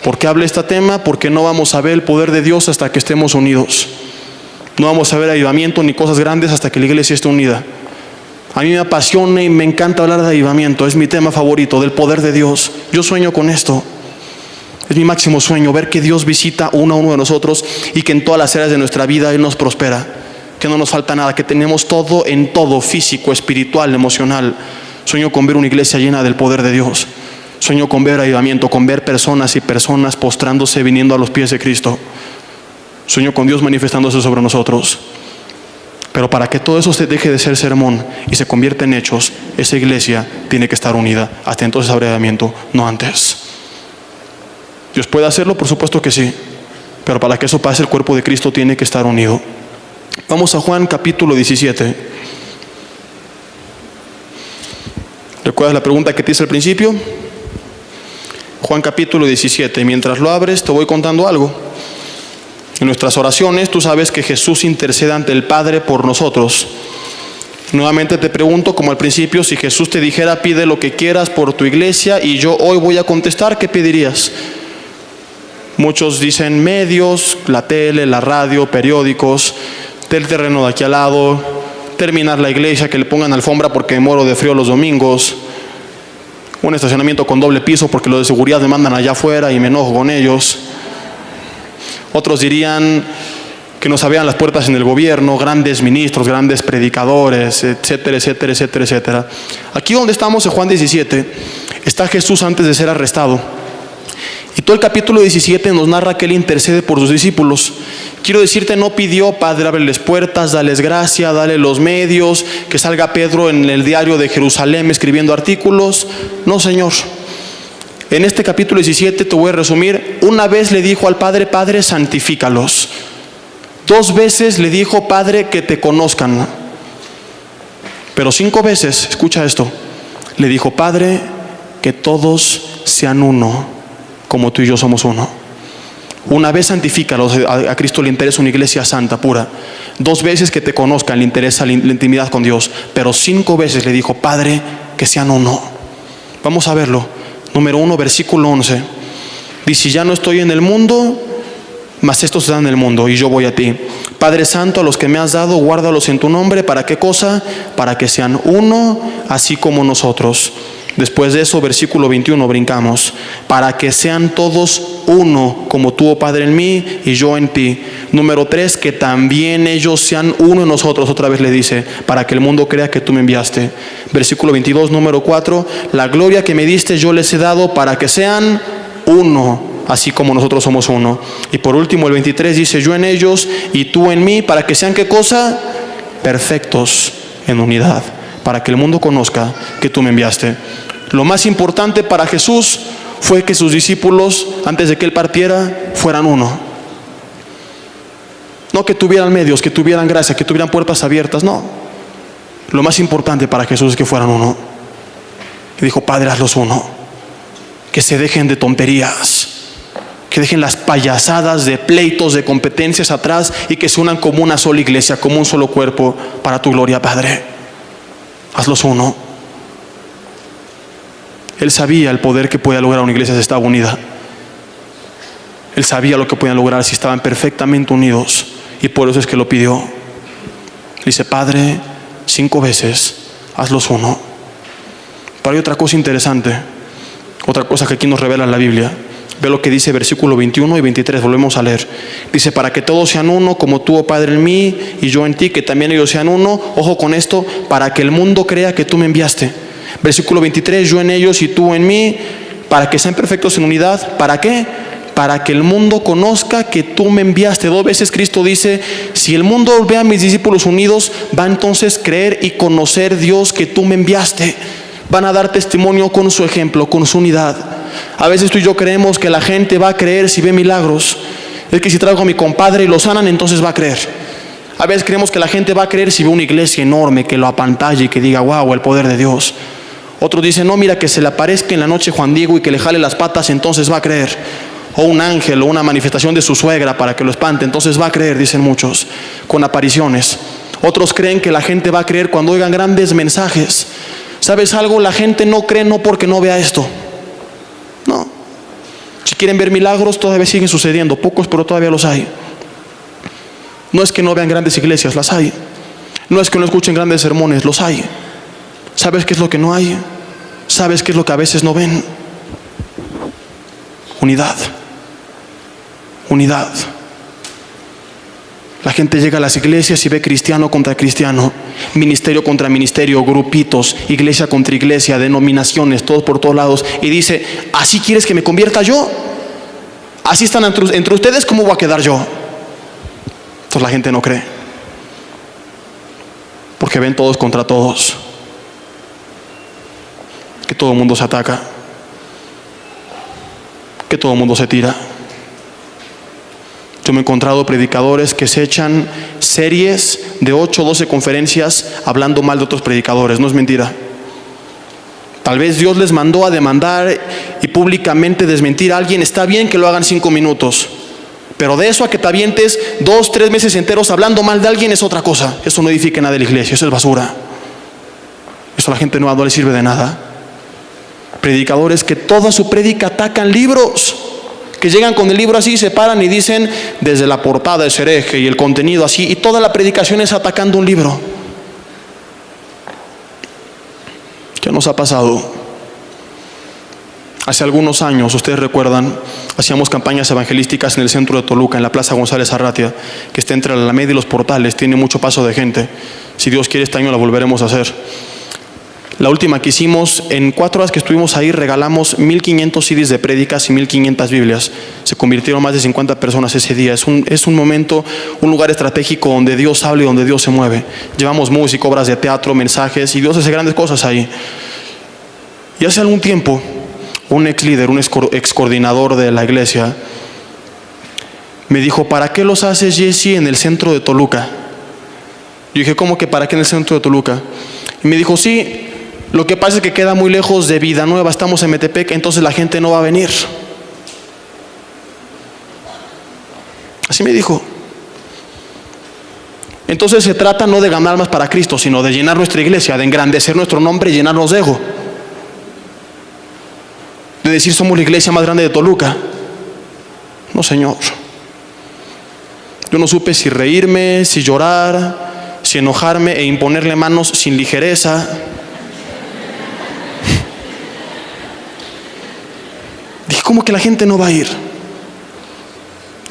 ¿Por qué hablé este tema? Porque no vamos a ver el poder de Dios hasta que estemos unidos. No vamos a ver avivamiento ni cosas grandes hasta que la iglesia esté unida. A mí me apasiona y me encanta hablar de avivamiento. Es mi tema favorito, del poder de Dios. Yo sueño con esto. Es mi máximo sueño, ver que Dios visita uno a uno de nosotros y que en todas las áreas de nuestra vida Él nos prospera. Que no nos falta nada, que tenemos todo en todo, físico, espiritual, emocional. Sueño con ver una iglesia llena del poder de Dios. Sueño con ver avivamiento, con ver personas y personas postrándose, viniendo a los pies de Cristo. Sueño con Dios manifestándose sobre nosotros. Pero para que todo eso se deje de ser sermón y se convierta en hechos, esa iglesia tiene que estar unida. Hasta entonces habrá avivamiento, no antes. ¿Dios puede hacerlo? Por supuesto que sí. Pero para que eso pase, el cuerpo de Cristo tiene que estar unido. Vamos a Juan capítulo 17. ¿Recuerdas la pregunta que te hice al principio? Juan capítulo 17. Mientras lo abres, te voy contando algo. En nuestras oraciones, tú sabes que Jesús intercede ante el Padre por nosotros. Nuevamente te pregunto, como al principio, si Jesús te dijera, pide lo que quieras por tu iglesia, y yo hoy voy a contestar, ¿qué pedirías? Muchos dicen medios, la tele, la radio, periódicos, del terreno de aquí al lado, terminar la iglesia, que le pongan alfombra porque me muero de frío los domingos, un estacionamiento con doble piso porque los de seguridad me mandan allá afuera y me enojo con ellos. Otros dirían que nos abrieran las puertas en el gobierno, grandes ministros, grandes predicadores, etcétera, etcétera, etcétera, etcétera. Aquí donde estamos, en Juan 17, está Jesús antes de ser arrestado. Y todo el capítulo 17 nos narra que Él intercede por sus discípulos. Quiero decirte, no pidió, Padre, ábreles puertas, dales gracia, dale los medios, que salga Pedro en el diario de Jerusalén escribiendo artículos. No, Señor. En este capítulo 17 te voy a resumir. Una vez le dijo al Padre: Padre, santifícalos. 2 veces le dijo: Padre, que te conozcan. Pero 5 veces, escucha esto, le dijo: Padre, que todos sean uno, como tú y yo somos uno. Una vez santifícalos, a Cristo le interesa una iglesia santa, pura. 2 veces que te conozcan, le interesa la intimidad con Dios. Pero 5 veces le dijo: Padre, que sean uno. Vamos a verlo. Número 1, versículo 11. Dice: ya no estoy en el mundo, mas estos están en el mundo, y yo voy a ti. Padre Santo, a los que me has dado, guárdalos en tu nombre. ¿Para qué cosa? Para que sean uno, así como nosotros. Después de eso, versículo 21, brincamos. Para que sean todos uno, como tú, oh Padre, en mí y yo en ti. Número 3, que también ellos sean uno en nosotros. Otra vez le dice: para que el mundo crea que tú me enviaste. Versículo 22, número 4, la gloria que me diste yo les he dado, para que sean uno, así como nosotros somos uno. Y por último, el 23 dice: yo en ellos y tú en mí, para que sean, ¿qué cosa? Perfectos en unidad, para que el mundo conozca que tú me enviaste. Lo más importante para Jesús fue que sus discípulos, antes de que Él partiera, fueran uno. No que tuvieran medios, que tuvieran gracia, que tuvieran puertas abiertas, no. Lo más importante para Jesús es que fueran uno. Y dijo: Padre, hazlos uno. Que se dejen de tonterías, que dejen las payasadas de pleitos, de competencias atrás, y que se unan como una sola iglesia, como un solo cuerpo, para tu gloria, Padre. Hazlos uno. Él sabía el poder que podía lograr una iglesia si estaba unida. Él sabía lo que podían lograr si estaban perfectamente unidos, y por eso es que lo pidió. Dice: Padre, 5 veces, hazlos uno. Pero hay otra cosa interesante, otra cosa que aquí nos revela la Biblia. Ve lo que dice versículo 21 y 23, volvemos a leer. Dice: para que todos sean uno, como tú, oh Padre, en mí y yo en ti, que también ellos sean uno. Ojo con esto: para que el mundo crea que tú me enviaste. Versículo 23, yo en ellos y tú en mí, para que sean perfectos en unidad. ¿Para qué? Para que el mundo conozca que tú me enviaste. 2 veces Cristo dice: si el mundo ve a mis discípulos unidos, va entonces a creer y conocer, Dios, que tú me enviaste. Van a dar testimonio con su ejemplo, con su unidad. A veces tú y yo creemos que la gente va a creer si ve milagros. Es que si traigo a mi compadre y lo sanan, entonces va a creer. A veces creemos que la gente va a creer si ve una iglesia enorme, que lo apantalle y que diga: wow, el poder de Dios. Otros dicen: no, mira, que se le aparezca en la noche Juan Diego y que le jale las patas, entonces va a creer. O un ángel o una manifestación de su suegra para que lo espante, entonces va a creer, dicen muchos, con apariciones. Otros creen que la gente va a creer cuando oigan grandes mensajes. ¿Sabes algo? La gente no cree no porque no vea esto. No. Si quieren ver milagros, todavía siguen sucediendo. Pocos, pero todavía los hay. No es que no vean grandes iglesias, las hay. No es que no escuchen grandes sermones, los hay. ¿Sabes qué es lo que no hay? ¿Sabes qué es lo que a veces no ven? Unidad. Unidad. La gente llega a las iglesias y ve cristiano contra cristiano, ministerio contra ministerio, grupitos, iglesia contra iglesia, denominaciones, todos por todos lados, y dice: ¿así quieres que me convierta yo? ¿Así están entre ustedes? ¿Cómo voy a quedar yo? Entonces la gente no cree, porque ven todos contra todos, que todo el mundo se ataca, que todo el mundo se tira. Yo me he encontrado predicadores que se echan series de 8 o 12 conferencias hablando mal de otros predicadores. No es mentira. Tal vez Dios les mandó a demandar y públicamente desmentir a alguien. Está bien que lo hagan 5 minutos, pero de eso a que te avientes 2, 3 meses enteros hablando mal de alguien es otra cosa. Eso no edifica nada de la iglesia, eso es basura. Eso a la gente no le sirve de nada. Predicadores que toda su prédica atacan libros, que llegan con el libro así, se paran y dicen: desde la portada es hereje, y el contenido así, y toda la predicación es atacando un libro. ¿Qué nos ha pasado? Hace algunos años, ustedes recuerdan, hacíamos campañas evangelísticas en el centro de Toluca, en la Plaza González Arratia, que está entre la Alameda y los Portales. Tiene mucho paso de gente. Si Dios quiere, este año la volveremos a hacer. La última que hicimos, en 4 horas que estuvimos ahí, regalamos 1,500 CDs de prédicas y 1,500 Biblias. Se convirtieron más de 50 personas ese día. Es un momento, un lugar estratégico donde Dios habla y donde Dios se mueve. Llevamos música, obras de teatro, mensajes, y Dios hace grandes cosas ahí. Y hace algún tiempo, un ex líder, un ex coordinador de la iglesia, me dijo: ¿para qué los haces, Jesse, en el centro de Toluca? Yo dije: ¿cómo que para qué en el centro de Toluca? Y me dijo: sí, lo que pasa es que queda muy lejos de Vida Nueva, estamos en Metepec, entonces la gente no va a venir. Así me dijo. Entonces se trata no de ganar almas para Cristo, sino de llenar nuestra iglesia, de engrandecer nuestro nombre y llenarnos de ego. De decir: somos la iglesia más grande de Toluca. No, Señor. Yo no supe si reírme, si llorar, si enojarme e imponerle manos sin ligereza. Dije: ¿cómo que la gente no va a ir?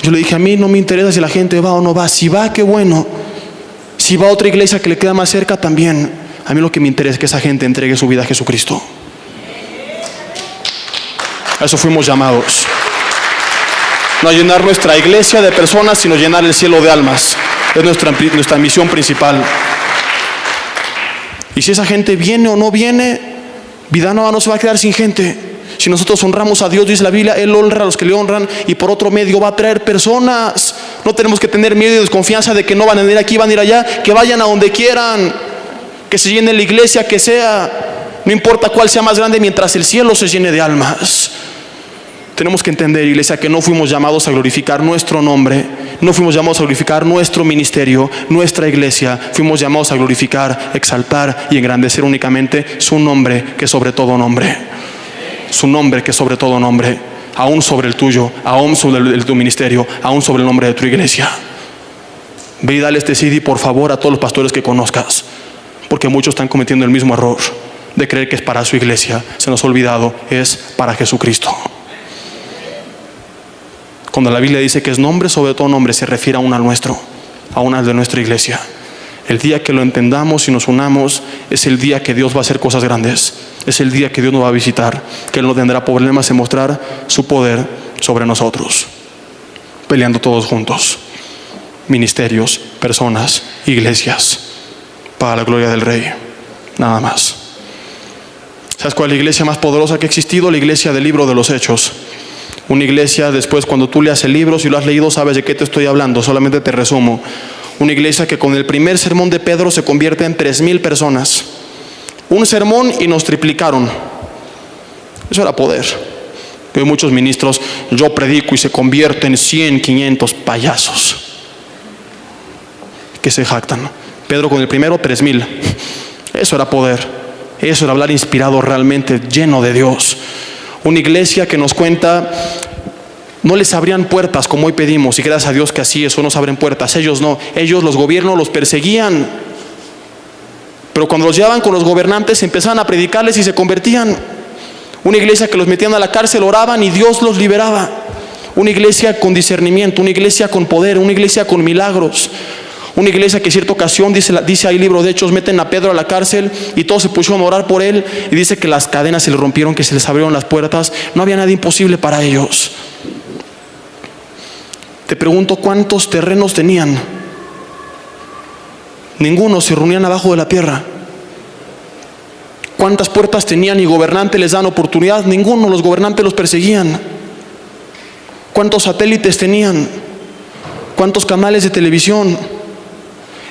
Yo le dije: a mí no me interesa si la gente va o no va. Si va, qué bueno. Si va a otra iglesia que le queda más cerca, también. A mí lo que me interesa es que esa gente entregue su vida a Jesucristo. A eso fuimos llamados. No a llenar nuestra iglesia de personas, sino llenar el cielo de almas. Es nuestra misión principal. Y si esa gente viene o no viene, Vida Nueva no se va a quedar sin gente. Si nosotros honramos a Dios, dice la Biblia, Él honra a los que le honran, y por otro medio va a traer personas. No tenemos que tener miedo y desconfianza de que no van a venir aquí, van a ir allá. Que vayan a donde quieran, que se llene la iglesia que sea. No importa cuál sea más grande, mientras el cielo se llene de almas. Tenemos que entender, iglesia, que no fuimos llamados a glorificar nuestro nombre, no fuimos llamados a glorificar nuestro ministerio, nuestra iglesia. Fuimos llamados a glorificar, exaltar y engrandecer únicamente su nombre, que sobre todo nombre. Su nombre, que sobre todo nombre. Aún sobre el tuyo, aún sobre el de tu ministerio, aún sobre el nombre de tu iglesia. Ve y dale este CD, por favor, a todos los pastores que conozcas, porque muchos están cometiendo el mismo error de creer que es para su iglesia. Se nos ha olvidado, es para Jesucristo. Cuando la Biblia dice que es nombre sobre todo nombre, se refiere aún al nuestro, aún al de nuestra iglesia. El día que lo entendamos y nos unamos, es el día que Dios va a hacer cosas grandes. Es el día que Dios nos va a visitar, que Él no tendrá problemas en mostrar su poder sobre nosotros. Peleando todos juntos. Ministerios, personas, iglesias, para la gloria del Rey. Nada más. ¿Sabes cuál es la iglesia más poderosa que ha existido? La iglesia del libro de los Hechos. Una iglesia, después, cuando tú leas el libro, si lo has leído, sabes de qué te estoy hablando. Solamente te resumo. Una iglesia que con el primer sermón de Pedro se convierte en 3,000 personas. Un sermón y nos triplicaron. Eso era poder. Hay muchos ministros: yo predico y se convierten 100, 500 payasos que se jactan. Pedro con el primero, 3,000. Eso era poder. Eso era hablar inspirado, realmente lleno de Dios. Una iglesia que nos cuenta: no les abrían puertas como hoy pedimos, y gracias a Dios que así eso nos abren puertas. Ellos no, ellos, los gobiernos los perseguían, pero cuando los llevaban con los gobernantes empezaban a predicarles y se convertían. Una iglesia que los metían a la cárcel, oraban y Dios los liberaba. Una iglesia con discernimiento, una iglesia con poder, una iglesia con milagros. Una iglesia que en cierta ocasión, dice ahí el libro de Hechos, meten a Pedro a la cárcel y todos se pusieron a orar por él, y dice que las cadenas se les rompieron, que se les abrieron las puertas. No había nada imposible para ellos. Te pregunto, ¿cuántos terrenos tenían? Ninguno. Se reunían abajo de la tierra. ¿Cuántas puertas tenían y gobernantes les dan oportunidad? Ninguno. Los gobernantes los perseguían. ¿Cuántos satélites tenían? ¿Cuántos canales de televisión?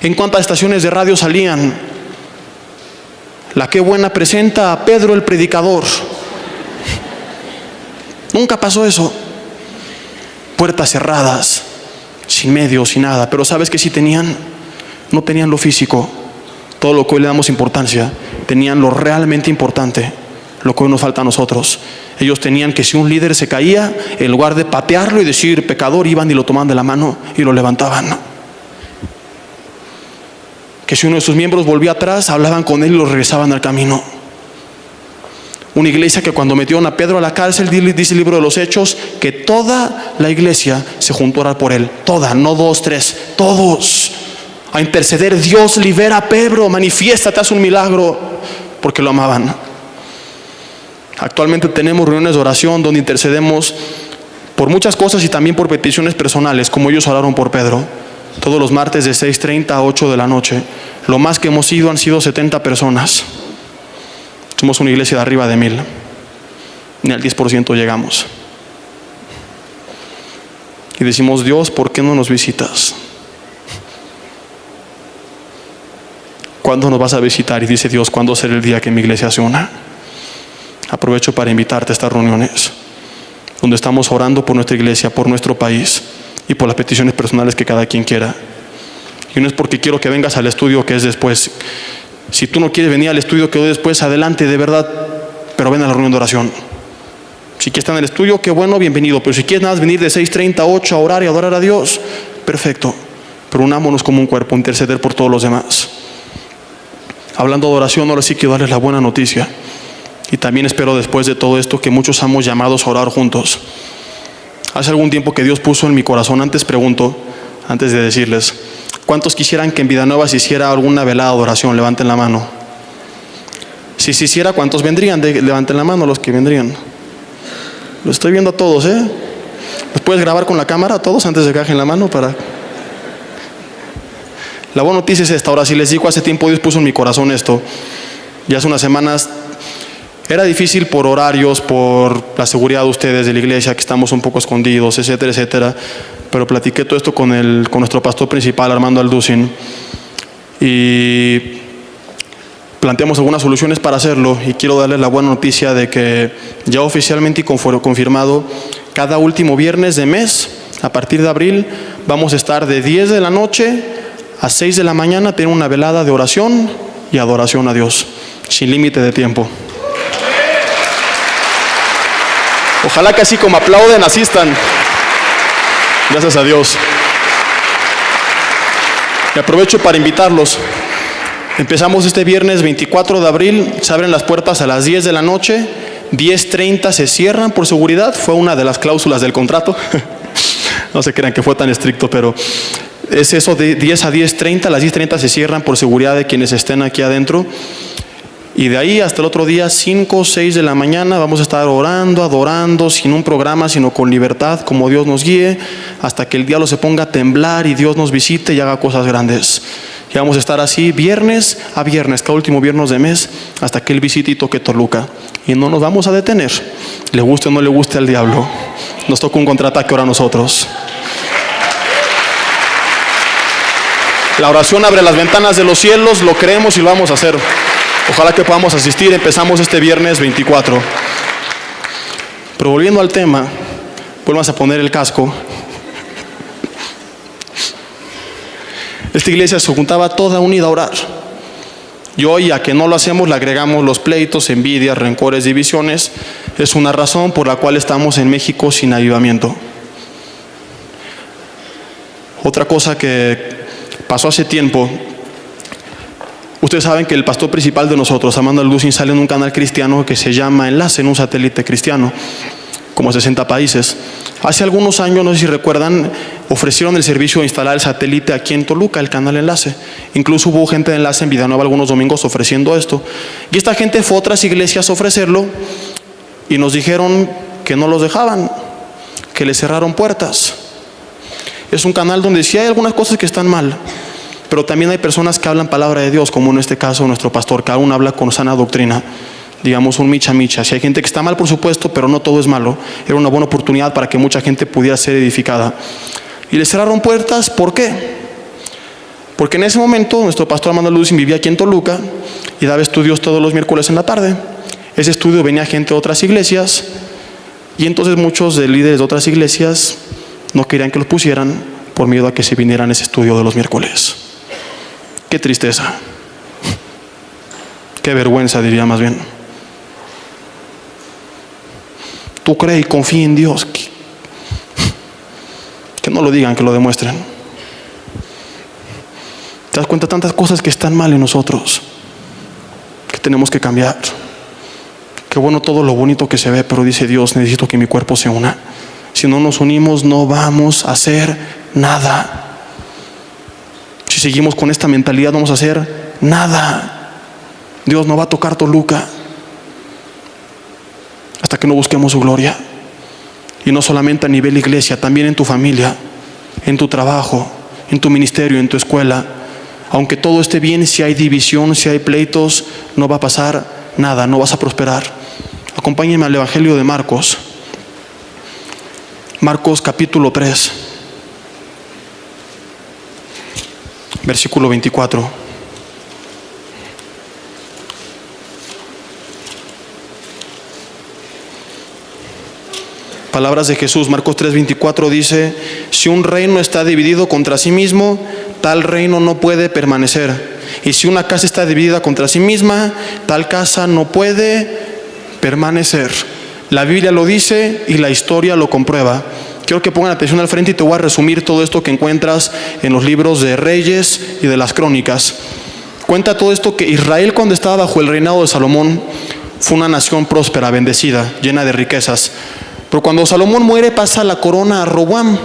¿En cuántas estaciones de radio salían? La Qué Buena presenta a Pedro el predicador. Nunca pasó eso. Puertas cerradas, sin medios, sin nada. Pero ¿sabes qué sí tenían? No tenían lo físico, todo lo que hoy le damos importancia. Tenían lo realmente importante, lo que hoy nos falta a nosotros. Ellos tenían que si un líder se caía, en lugar de patearlo y decir pecador, iban y lo tomaban de la mano y lo levantaban. Que si uno de sus miembros volvía atrás, hablaban con él y lo regresaban al camino. Una iglesia que cuando metieron a Pedro a la cárcel, dice el libro de los Hechos, que toda la iglesia se juntó a orar por él. Toda, no 2, 3, todos. A interceder. Dios, libera a Pedro, manifiéstate, haz un milagro, porque lo amaban. Actualmente tenemos reuniones de oración donde intercedemos por muchas cosas y también por peticiones personales, como ellos oraron por Pedro. Todos los martes de 6:30 a 8 de la noche. Lo más que hemos ido han sido 70 personas. Somos una iglesia de arriba de 1,000. ni al 10% llegamos. Y decimos: Dios, ¿por qué no nos visitas? ¿Cuándo nos vas a visitar? Y dice Dios: ¿cuándo será el día que mi iglesia se una? Aprovecho para invitarte a estas reuniones, donde estamos orando por nuestra iglesia, por nuestro país y por las peticiones personales que cada quien quiera. Y no es porque quiero que vengas al estudio que es después. Si tú no quieres venir al estudio que doy después, adelante, de verdad, pero ven a la reunión de oración. Si quieres estar en el estudio, qué bueno, bienvenido. Pero si quieres nada más venir de 6:30 a 8 a orar y adorar a Dios, perfecto. Pero unámonos como un cuerpo, interceder por todos los demás. Hablando de oración, ahora sí quiero darles la buena noticia. Y también espero después de todo esto que muchos seamos llamados a orar juntos. Hace algún tiempo que Dios puso en mi corazón, antes de decirles, ¿cuántos quisieran que en Vidanueva se hiciera alguna velada de oración? Levanten la mano. Si se hiciera, ¿cuántos vendrían? Levanten la mano los que vendrían. Lo estoy viendo a todos, ¿Los puedes grabar con la cámara a todos antes de que bajen la mano? La buena noticia es esta. Ahora, si les digo, hace tiempo Dios puso en mi corazón esto. Y hace unas semanas era difícil por horarios, por la seguridad de ustedes de la iglesia, que estamos un poco escondidos, etcétera, etcétera. Pero platiqué todo esto con nuestro pastor principal, Armando Alducin, y planteamos algunas soluciones para hacerlo. Y quiero darles la buena noticia de que ya oficialmente y confirmado, cada último viernes de mes, a partir de abril, vamos a estar de 10 de la noche a 6 de la mañana, tener una velada de oración y adoración a Dios, sin límite de tiempo. Ojalá que así como aplauden, asistan. Gracias a Dios. Y aprovecho para invitarlos. Empezamos este viernes 24 de abril. Se abren las puertas a las 10 de la noche. 10:30 se cierran por seguridad. Fue una de las cláusulas del contrato. No se crean que fue tan estricto, pero es eso, de 10 a 10:30. Las 10:30 se cierran por seguridad de quienes estén aquí adentro. Y de ahí hasta el otro día, 5 o 6 de la mañana, vamos a estar orando, adorando, sin un programa, sino con libertad, como Dios nos guíe, hasta que el diablo se ponga a temblar y Dios nos visite y haga cosas grandes. Y vamos a estar así viernes a viernes, cada último viernes de mes, hasta que Él visite y toque Toluca. Y no nos vamos a detener, le guste o no le guste al diablo. Nos toca un contraataque ahora a nosotros. La oración abre las ventanas de los cielos, lo creemos y lo vamos a hacer. Ojalá que podamos asistir. Empezamos este viernes 24. Pero volviendo al tema, vuelvas a poner el casco. Esta iglesia se juntaba toda unida a orar. Y hoy, a que no lo hacemos, le agregamos los pleitos, envidias, rencores, divisiones. Es una razón por la cual estamos en México sin avivamiento. Otra cosa que pasó hace tiempo. Ustedes saben que el pastor principal de nosotros, Armando Alducin, sale en un canal cristiano que se llama Enlace, en un satélite cristiano, como 60 países. Hace algunos años, no sé si recuerdan, ofrecieron el servicio de instalar el satélite aquí en Toluca, el canal Enlace. Incluso hubo gente de Enlace en Vidanueva algunos domingos ofreciendo esto. Y esta gente fue a otras iglesias a ofrecerlo y nos dijeron que no los dejaban, que les cerraron puertas. Es un canal donde sí hay algunas cosas que están mal, pero también hay personas que hablan palabra de Dios, como en este caso nuestro pastor, cada uno habla con sana doctrina, digamos un micha. Si hay gente que está mal, por supuesto, pero no todo es malo. Era una buena oportunidad para que mucha gente pudiera ser edificada. Y le cerraron puertas, ¿por qué? Porque en ese momento nuestro pastor Armando Alducin vivía aquí en Toluca y daba estudios todos los miércoles en la tarde. Ese estudio venía gente de otras iglesias y entonces muchos de líderes de otras iglesias no querían que los pusieran por miedo a que se vinieran ese estudio de los miércoles. Qué tristeza, qué vergüenza, diría más bien. Tú cree y confía en Dios, que no lo digan, que lo demuestren. Te das cuenta de tantas cosas que están mal en nosotros, que tenemos que cambiar. Qué bueno todo lo bonito que se ve, pero dice Dios, necesito que mi cuerpo se una. Si no nos unimos, no vamos a hacer nada. Si seguimos con esta mentalidad, no vamos a hacer nada. Dios no va a tocar Toluca hasta que no busquemos su gloria. Y no solamente a nivel iglesia, también en tu familia, en tu trabajo, en tu ministerio, en tu escuela. Aunque todo esté bien, si hay división, si hay pleitos, no va a pasar nada, no vas a prosperar. Acompáñenme al Evangelio de Marcos. Marcos capítulo 3, versículo 24. Palabras de Jesús. Marcos 3:24 dice: si un reino está dividido contra sí mismo, tal reino no puede permanecer. Y si una casa está dividida contra sí misma, tal casa no puede permanecer. La Biblia lo dice y la historia lo comprueba. Quiero que pongan atención al frente y te voy a resumir todo esto que encuentras en los libros de Reyes y de las Crónicas. Cuenta todo esto que Israel, cuando estaba bajo el reinado de Salomón, fue una nación próspera, bendecida, llena de riquezas. Pero cuando Salomón muere, pasa la corona a Roboam.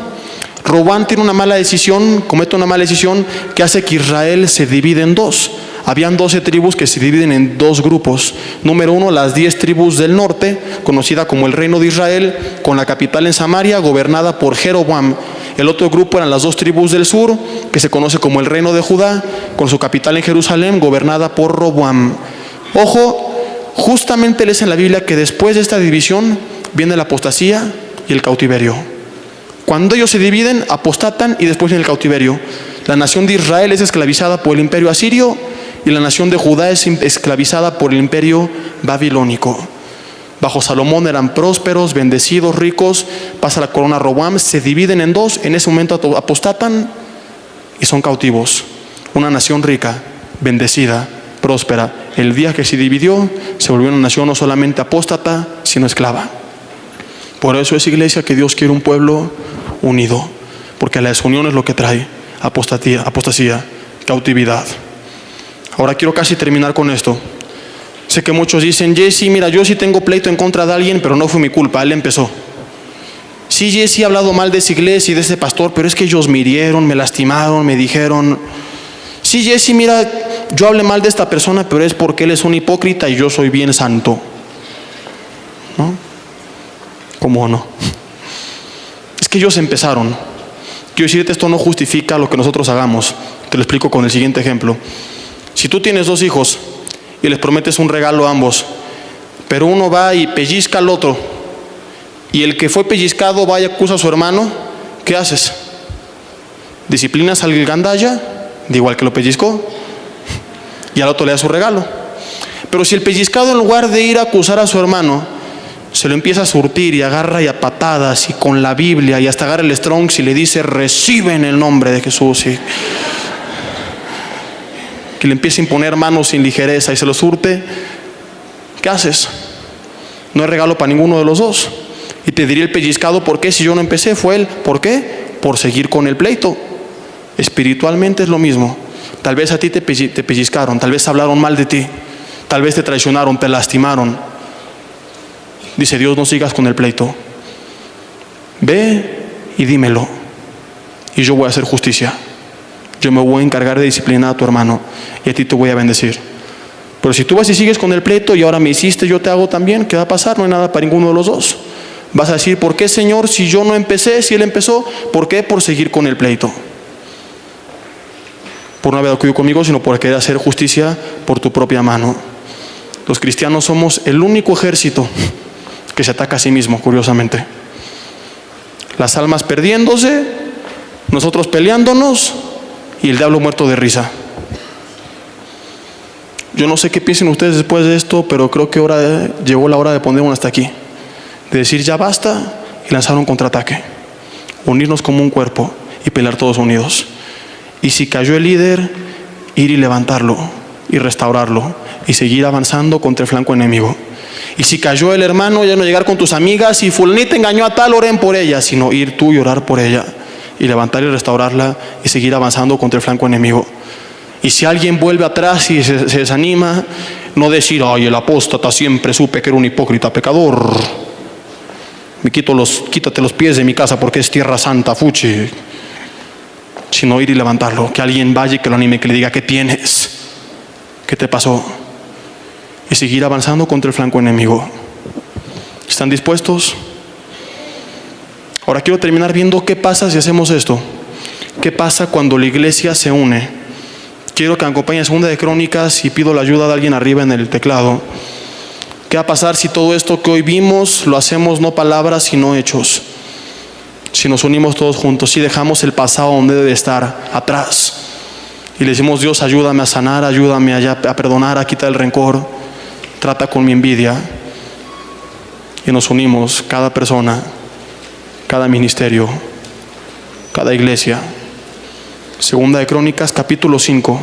Roboam tiene una mala decisión, comete una mala decisión que hace que Israel se divide en dos. Habían 12 tribus que se dividen en dos grupos. Número 1, las 10 tribus del norte, conocida como el reino de Israel, con la capital en Samaria, gobernada por Jeroboam. El otro grupo eran las 2 tribus del sur, que se conoce como el reino de Judá, con su capital en Jerusalén, gobernada por Roboam. Ojo, justamente lees en la Biblia que después de esta división viene la apostasía y el cautiverio. Cuando ellos se dividen, apostatan y después viene el cautiverio. La nación de Israel es esclavizada por el imperio asirio y la nación de Judá es esclavizada por el imperio babilónico. Bajo Salomón eran prósperos, bendecidos, ricos. Pasa la corona a Roboam, se dividen en dos. En ese momento apostatan y son cautivos. Una nación rica, bendecida, próspera. El día que se dividió, se volvió una nación no solamente apóstata, sino esclava. Por eso es, iglesia, que Dios quiere un pueblo unido, porque la desunión es lo que trae apostasía, cautividad. Ahora quiero casi terminar con esto. Sé que muchos dicen: Jesse, mira, yo sí tengo pleito en contra de alguien, pero no fue mi culpa, él empezó. Sí, Jesse, he hablado mal de esa iglesia y de ese pastor, pero es que ellos me hirieron, me lastimaron, me dijeron. Sí, Jesse, mira, yo hablé mal de esta persona, pero es porque él es un hipócrita y yo soy bien santo. ¿No? ¿Cómo no? Es que ellos empezaron. Quiero decirte, esto no justifica lo que nosotros hagamos. Te lo explico con el siguiente ejemplo. Si tú tienes 2 hijos y les prometes un regalo a ambos, pero uno va y pellizca al otro, y el que fue pellizcado va y acusa a su hermano, ¿qué haces? ¿Disciplinas al gandalla? De igual que lo pellizcó, y al otro le da su regalo. Pero si el pellizcado, en lugar de ir a acusar a su hermano, se lo empieza a surtir y agarra y a patadas y con la Biblia y hasta agarra el Strongs y le dice: recibe en el nombre de Jesús, y que le empieza a imponer manos sin ligereza y se lo surte, ¿qué haces? No hay regalo para ninguno de los dos. Y te diría el pellizcado: ¿por qué? Si yo no empecé, fue él. ¿Por qué? Por seguir con el pleito. Espiritualmente es lo mismo. Tal vez a ti te pellizcaron, tal vez hablaron mal de ti, tal vez te traicionaron, te lastimaron. Dice Dios: no sigas con el pleito. Ve y dímelo, y yo voy a hacer justicia. Yo me voy a encargar de disciplinar a tu hermano y a ti te voy a bendecir. Pero si tú vas y sigues con el pleito y ahora me hiciste, yo te hago también, ¿qué va a pasar? No hay nada para ninguno de los dos. Vas a decir: ¿por qué, Señor, si yo no empecé, si él empezó? ¿Por qué? Por seguir con el pleito. Por no haber acudido conmigo, sino por querer hacer justicia por tu propia mano. Los cristianos somos el único ejército que se ataca a sí mismo, curiosamente. Las almas perdiéndose, nosotros peleándonos y el diablo muerto de risa. Yo no sé qué piensen ustedes después de esto, pero creo que llegó la hora de poner un hasta aquí, de decir ya basta y lanzar un contraataque, unirnos como un cuerpo y pelear todos unidos. Y si cayó el líder, ir y levantarlo y restaurarlo y seguir avanzando contra el flanco enemigo. Y si cayó el hermano, ya no llegar con tus amigas y fulanita engañó a tal, oren por ella, sino ir tú y orar por ella y levantar y restaurarla y seguir avanzando contra el flanco enemigo. Y si alguien vuelve atrás y se desanima, no decir: ay, el apóstata, siempre supe que era un hipócrita, pecador, quítate los pies de mi casa porque es tierra santa, fuchi. Sino ir y levantarlo, que alguien vaya y que lo anime, que le diga: ¿qué tienes? ¿Qué te pasó? Y seguir avanzando contra el flanco enemigo. ¿Están dispuestos? Ahora quiero terminar viendo qué pasa si hacemos esto. ¿Qué pasa cuando la iglesia se une? Quiero que me acompañen a 2 de Crónicas y pido la ayuda de alguien arriba en el teclado. ¿Qué va a pasar si todo esto que hoy vimos lo hacemos no palabras sino hechos? Si nos unimos todos juntos, si dejamos el pasado donde debe estar, atrás, y le decimos: Dios, ayúdame a sanar, ayúdame a perdonar, a quitar el rencor, trata con mi envidia. Y nos unimos, cada persona, cada ministerio, cada iglesia. Segunda de Crónicas, capítulo 5,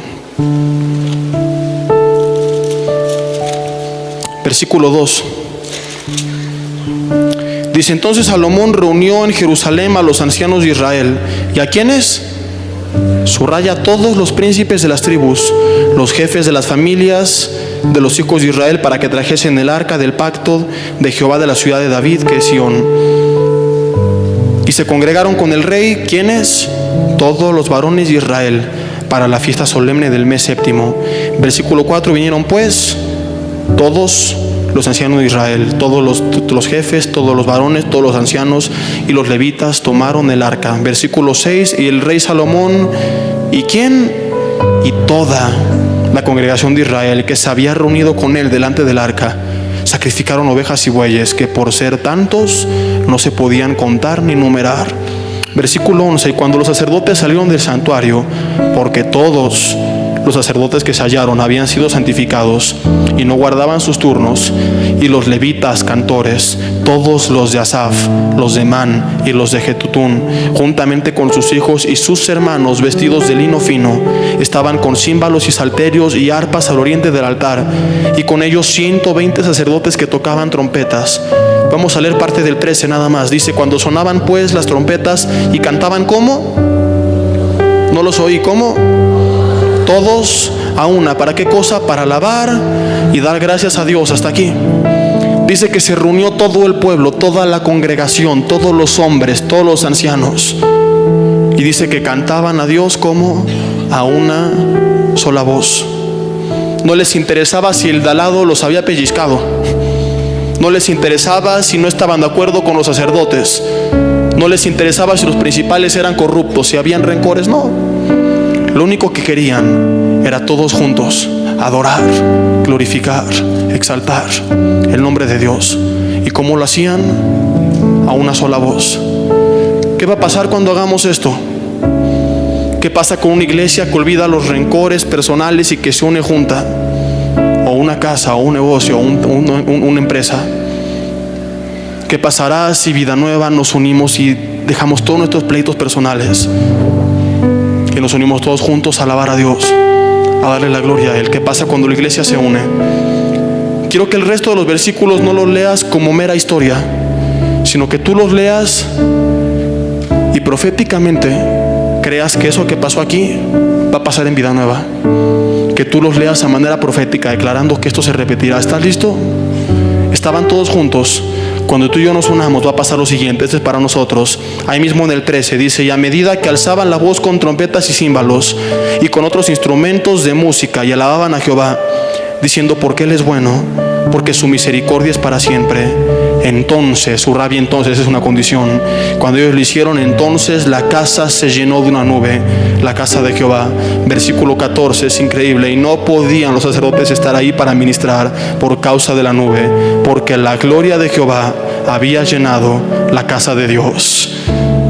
versículo 2. Dice: entonces Salomón reunió en Jerusalén a los ancianos de Israel. ¿Y a quiénes? Subraya: todos los príncipes de las tribus, los jefes de las familias de los hijos de Israel, para que trajesen el arca del pacto de Jehová de la ciudad de David, que es Sión. Y se congregaron con el rey, ¿quiénes? Todos los varones de Israel, para la fiesta solemne del mes séptimo. Versículo 4: vinieron pues todos los ancianos de Israel, todos los jefes, todos los varones, todos los ancianos y los levitas tomaron el arca. Versículo 6: y el rey Salomón, ¿y quién? Y toda la congregación de Israel que se había reunido con él delante del arca, sacrificaron ovejas y bueyes, que por ser tantos no se podían contar ni numerar. Versículo 11: y cuando los sacerdotes salieron del santuario, porque todos los sacerdotes que se hallaron habían sido santificados y no guardaban sus turnos, y los levitas cantores, todos los de Asaf, los de Man y los de Jetutún, juntamente con sus hijos y sus hermanos, vestidos de lino fino, estaban con címbalos y salterios y arpas al oriente del altar, y con ellos 120 sacerdotes que tocaban trompetas. Vamos a leer parte del 13 nada más. Dice: cuando sonaban pues las trompetas y cantaban, ¿cómo? No los oí, ¿cómo? Todos a una. ¿Para qué cosa? Para alabar y dar gracias a Dios. Hasta aquí. Dice que se reunió todo el pueblo, toda la congregación, todos los hombres, todos los ancianos. Y dice que cantaban a Dios como a una sola voz. No les interesaba si el de al lado los había pellizcado. No les interesaba si no estaban de acuerdo con los sacerdotes. No les interesaba si los principales eran corruptos, si habían rencores. No. Lo único que querían era todos juntos adorar, glorificar, exaltar el nombre de Dios. ¿Y cómo lo hacían? A una sola voz. ¿Qué va a pasar cuando hagamos esto? ¿Qué pasa con una iglesia que olvida los rencores personales y que se une junta? O una casa, o un negocio, o una empresa. ¿Qué pasará si Vida Nueva nos unimos y dejamos todos nuestros pleitos personales? Que nos unimos todos juntos a alabar a Dios, a darle la gloria a Él. ¿Qué pasa cuando la iglesia se une? Quiero que el resto de los versículos no los leas como mera historia, sino que tú los leas y proféticamente creas que eso que pasó aquí va a pasar en Vida Nueva. Que tú los leas a manera profética, declarando que esto se repetirá. ¿Estás listo? Estaban todos juntos. Cuando tú y yo nos unamos va a pasar lo siguiente. Este es para nosotros. Ahí mismo en el 13 dice: y a medida que alzaban la voz con trompetas y címbalos y con otros instrumentos de música, y alababan a Jehová, diciendo: porque Él es bueno, porque su misericordia es para siempre. Entonces, su rabia entonces es una condición. Cuando ellos lo hicieron, entonces la casa se llenó de una nube, la casa de Jehová. Versículo 14 es increíble. Y no podían los sacerdotes estar ahí para ministrar por causa de la nube, porque la gloria de Jehová había llenado la casa de Dios.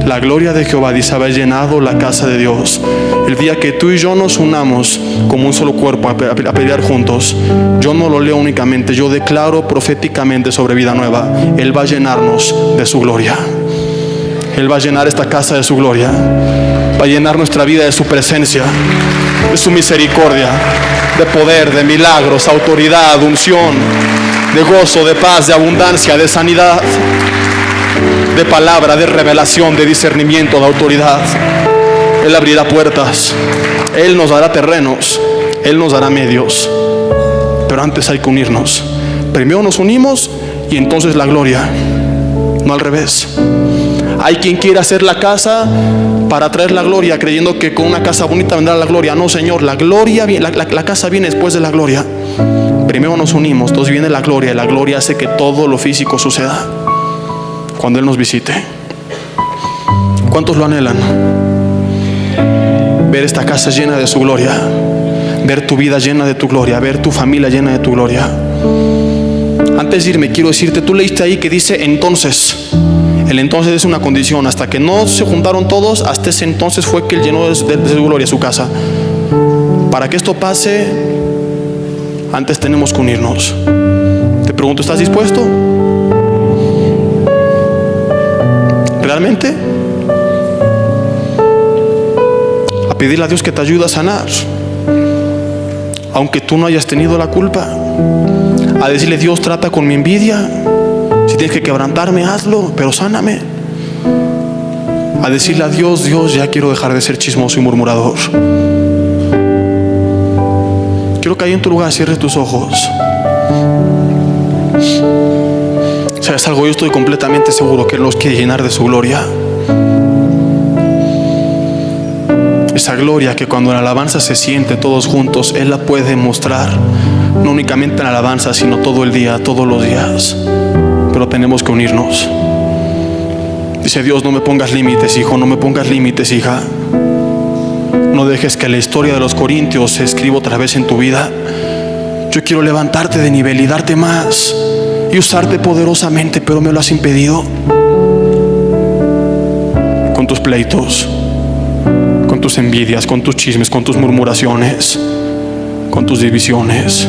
La gloria de Jehová, dice, había llenado la casa de Dios. El día que tú y yo nos unamos como un solo cuerpo a pelear juntos, yo no lo leo únicamente, yo declaro proféticamente sobre Vida Nueva: Él va a llenarnos de su gloria. Él va a llenar esta casa de su gloria. Va a llenar nuestra vida de su presencia, de su misericordia, de poder, de milagros, autoridad, unción, de gozo, de paz, de abundancia, de sanidad, de palabra, de revelación, de discernimiento, de autoridad. Él abrirá puertas, Él nos dará terrenos, Él nos dará medios. Pero antes hay que unirnos. Primero nos unimos y entonces la gloria, no al revés. Hay quien quiere hacer la casa para traer la gloria, creyendo que con una casa bonita vendrá la gloria. No, Señor, la gloria, la casa viene después de la gloria. Primero nos unimos, entonces viene la gloria, y la gloria hace que todo lo físico suceda cuando Él nos visite. ¿Cuántos lo anhelan? Ver esta casa llena de su gloria, ver tu vida llena de tu gloria, ver tu familia llena de tu gloria. Antes pedirme, quiero decirte, tú leíste ahí que dice entonces. El entonces es una condición. Hasta que no se juntaron todos, hasta ese entonces fue que Él llenó de su gloria su casa. Para que esto pase, antes tenemos que unirnos. Te pregunto, ¿estás dispuesto? ¿Realmente? A pedirle a Dios que te ayude a sanar, aunque tú no hayas tenido la culpa. A decirle, Dios, trata con mi envidia. Si tienes que quebrantarme, hazlo, pero sáname. A decirle a Dios, Dios, ya quiero dejar de ser chismoso y murmurador. Quiero que ahí en tu lugar cierres tus ojos. ¿Sabes algo? Yo estoy completamente seguro que Él nos quiere llenar de su gloria. Esa gloria que cuando en alabanza se siente todos juntos, Él la puede mostrar. No únicamente en alabanza, sino todo el día, todos los días. Pero tenemos que unirnos. Dice Dios, no me pongas límites, hijo, no me pongas límites, hija. No dejes que la historia de los corintios se escriba otra vez en tu vida. Yo quiero levantarte de nivel y darte más y usarte poderosamente, pero me lo has impedido con tus pleitos, con tus envidias, con tus chismes, con tus murmuraciones, con tus divisiones.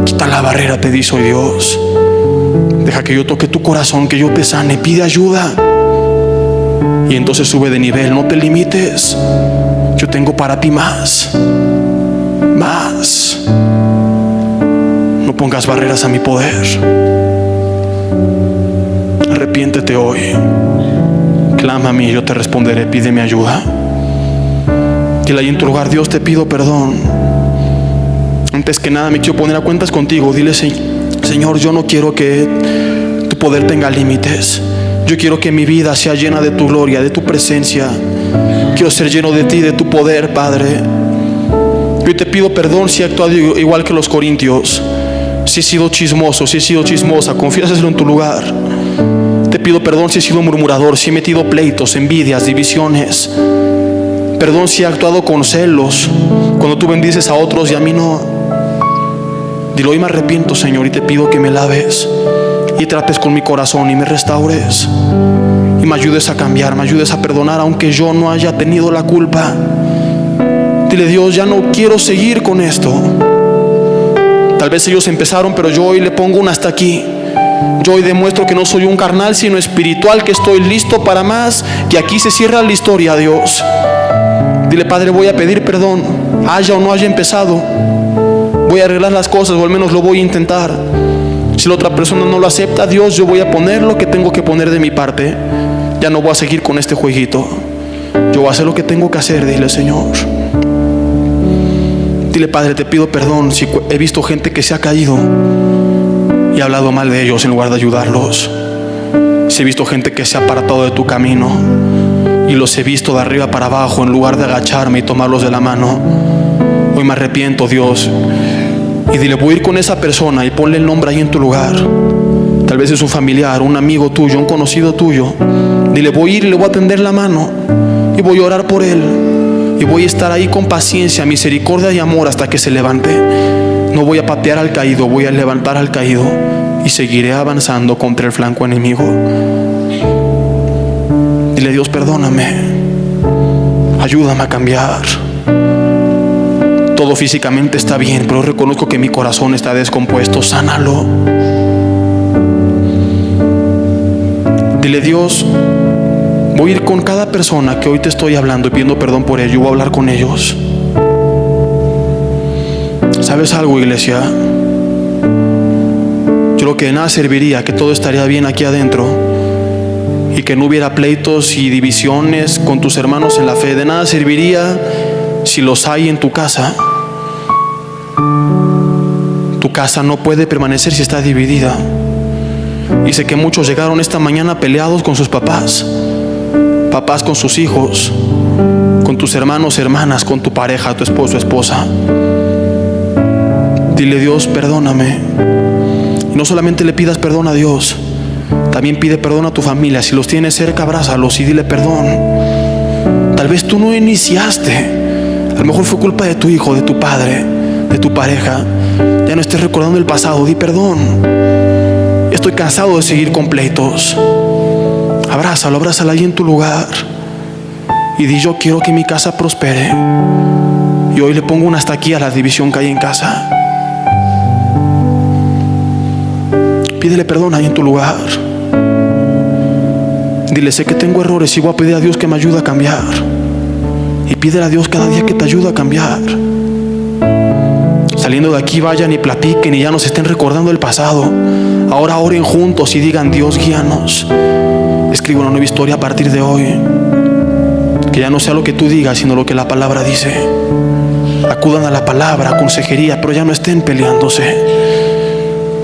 Quita la barrera, te dice hoy Dios. Deja que yo toque tu corazón, que yo te sane. Pide ayuda y entonces sube de nivel. No te limites. Yo tengo para ti más. No pongas barreras a mi poder. Arrepiéntete hoy. Clama a mí, yo te responderé. Pídeme ayuda. Dile ahí en tu lugar, Dios, te pido perdón. Antes que nada me quiero poner a cuentas contigo. Dile, Señor, yo no quiero que tu poder tenga límites. Yo quiero que mi vida sea llena de tu gloria, de tu presencia. Quiero ser lleno de ti, de tu poder, Padre. Yo te pido perdón si he actuado igual que los corintios. Si he sido chismoso, si he sido chismosa, confiésaselo en tu lugar. Te pido perdón si he sido murmurador, si he metido pleitos, envidias, divisiones. Perdón si he actuado con celos, cuando tú bendices a otros y a mí no. Dile, hoy me arrepiento, Señor, y te pido que me laves y trates con mi corazón y me restaures y me ayudes a cambiar, me ayudes a perdonar aunque yo no haya tenido la culpa. Dile, Dios, ya no quiero seguir con esto. Tal vez ellos empezaron, pero yo hoy le pongo un hasta aquí. Yo hoy demuestro que no soy un carnal, sino espiritual, que estoy listo para más, que aquí se cierra la historia, Dios. Dile, Padre, voy a pedir perdón, haya o no haya empezado. Voy a arreglar las cosas, o al menos lo voy a intentar. Si la otra persona no lo acepta, Dios, yo voy a poner lo que tengo que poner de mi parte. Ya no voy a seguir con este jueguito. Yo voy a hacer lo que tengo que hacer, dile, Señor. Dile, Padre, te pido perdón si he visto gente que se ha caído y he hablado mal de ellos en lugar de ayudarlos. Si he visto gente que se ha apartado de tu camino y los he visto de arriba para abajo en lugar de agacharme y tomarlos de la mano. Hoy me arrepiento, Dios. Y dile, voy a ir con esa persona y ponle el nombre ahí en tu lugar. Tal vez es un familiar, un amigo tuyo, un conocido tuyo. Dile, voy a ir y le voy a tender la mano y voy a orar por él. Y voy a estar ahí con paciencia, misericordia y amor hasta que se levante. No voy a patear al caído, voy a levantar al caído y seguiré avanzando contra el flanco enemigo. Dile, Dios, perdóname, ayúdame a cambiar. Todo físicamente está bien, pero reconozco que mi corazón está descompuesto. Sánalo. Dile, Dios, voy a ir con cada persona que hoy te estoy hablando y pidiendo perdón por ello. Voy a hablar con ellos. ¿Sabes algo, iglesia? Yo creo que de nada serviría, que todo estaría bien aquí adentro y que no hubiera pleitos y divisiones con tus hermanos en la fe. De nada serviría si los hay en tu casa. Tu casa no puede permanecer si está dividida. Y sé que muchos llegaron esta mañana peleados con sus papás, papás con sus hijos, con tus hermanos, hermanas, con tu pareja, tu esposo, esposa. Dile, Dios, perdóname. Y no solamente le pidas perdón a Dios, también pide perdón a tu familia. Si los tienes cerca, abrázalos y dile perdón. Tal vez tú no iniciaste, a lo mejor fue culpa de tu hijo, de tu padre, de tu pareja. Ya no estés recordando el pasado, di perdón. estoy cansado de seguir con pleitos. Abrázalo, abrázala ahí en tu lugar y di: yo quiero que mi casa prospere. Y hoy le pongo un hasta aquí a la división que hay en casa. Pídele perdón ahí en tu lugar. Dile: sé que tengo errores y voy a pedir a Dios que me ayude a cambiar. Y pídele a Dios cada día que te ayude a cambiar. Saliendo de aquí, vayan y platiquen y ya no se estén recordando el pasado. Ahora oren juntos y digan: Dios, guíanos. Escribe una nueva historia a partir de hoy. Que ya no sea lo que tú digas, sino lo que la palabra dice. Acudan a la palabra, a consejería, pero ya no estén peleándose.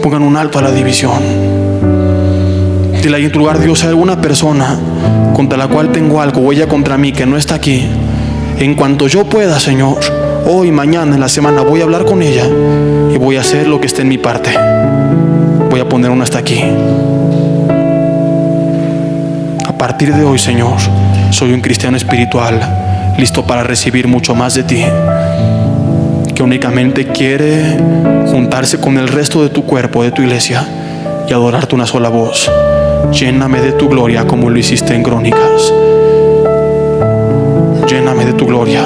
Pongan un alto a la división. Dile ahí en tu lugar: Dios, hay alguna persona contra la cual tengo algo, o ella contra mí, que no está aquí. En cuanto yo pueda, Señor, hoy, mañana, en la semana, voy a hablar con ella y voy a hacer lo que esté en mi parte. Voy a poner una hasta aquí. A partir de hoy, Señor, soy un cristiano espiritual, listo para recibir mucho más de ti, que únicamente quiere juntarse con el resto de tu cuerpo, de tu iglesia, y adorarte una sola voz. Lléname de tu gloria como lo hiciste en Crónicas. Lléname de tu gloria.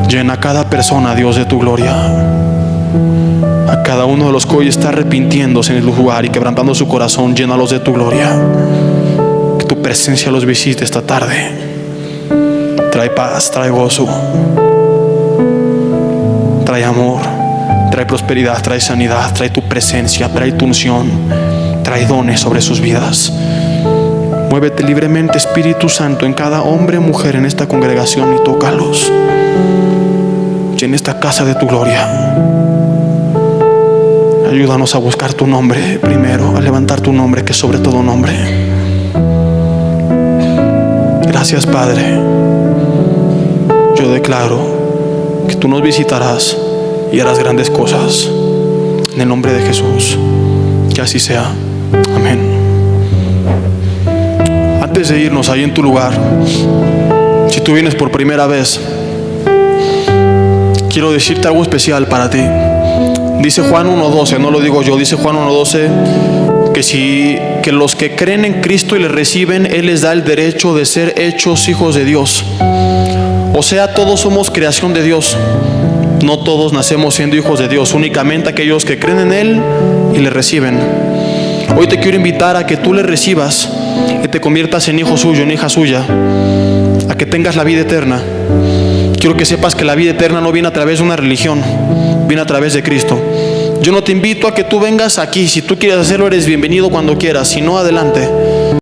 Llena a cada persona, Dios, de tu gloria. A cada uno de los que hoy está arrepintiéndose en el lugar y quebrantando su corazón, llénalos de tu gloria. Que tu presencia los visite esta tarde. Trae paz, trae gozo, trae amor, trae prosperidad, trae sanidad, trae tu presencia, trae tu unción, trae dones sobre sus vidas. Muévete libremente, Espíritu Santo, en cada hombre o mujer en esta congregación y tócalos. Llena esta casa de tu gloria. Ayúdanos a buscar tu nombre primero, a levantar tu nombre, que es sobre todo nombre. Gracias, Padre. Yo declaro que tú nos visitarás y harás grandes cosas. En el nombre de Jesús. Que así sea. Amén. Antes de irnos ahí en tu lugar, si tú vienes por primera vez, quiero decirte algo especial para ti. Dice Juan 1:12, no lo digo yo, dice Juan 1:12, que los que creen en Cristo y le reciben, Él les da el derecho de ser hechos hijos de Dios. O sea, todos somos creación de Dios. No todos nacemos siendo hijos de Dios, únicamente aquellos que creen en Él y le reciben. Hoy te quiero invitar a que tú le recibas, que te conviertas en hijo suyo, en hija suya, a que tengas la vida eterna. Quiero que sepas que la vida eterna no viene a través de una religión, viene a través de Cristo. Yo no te invito a que tú vengas aquí. Si tú quieres hacerlo, eres bienvenido cuando quieras. Si no, adelante.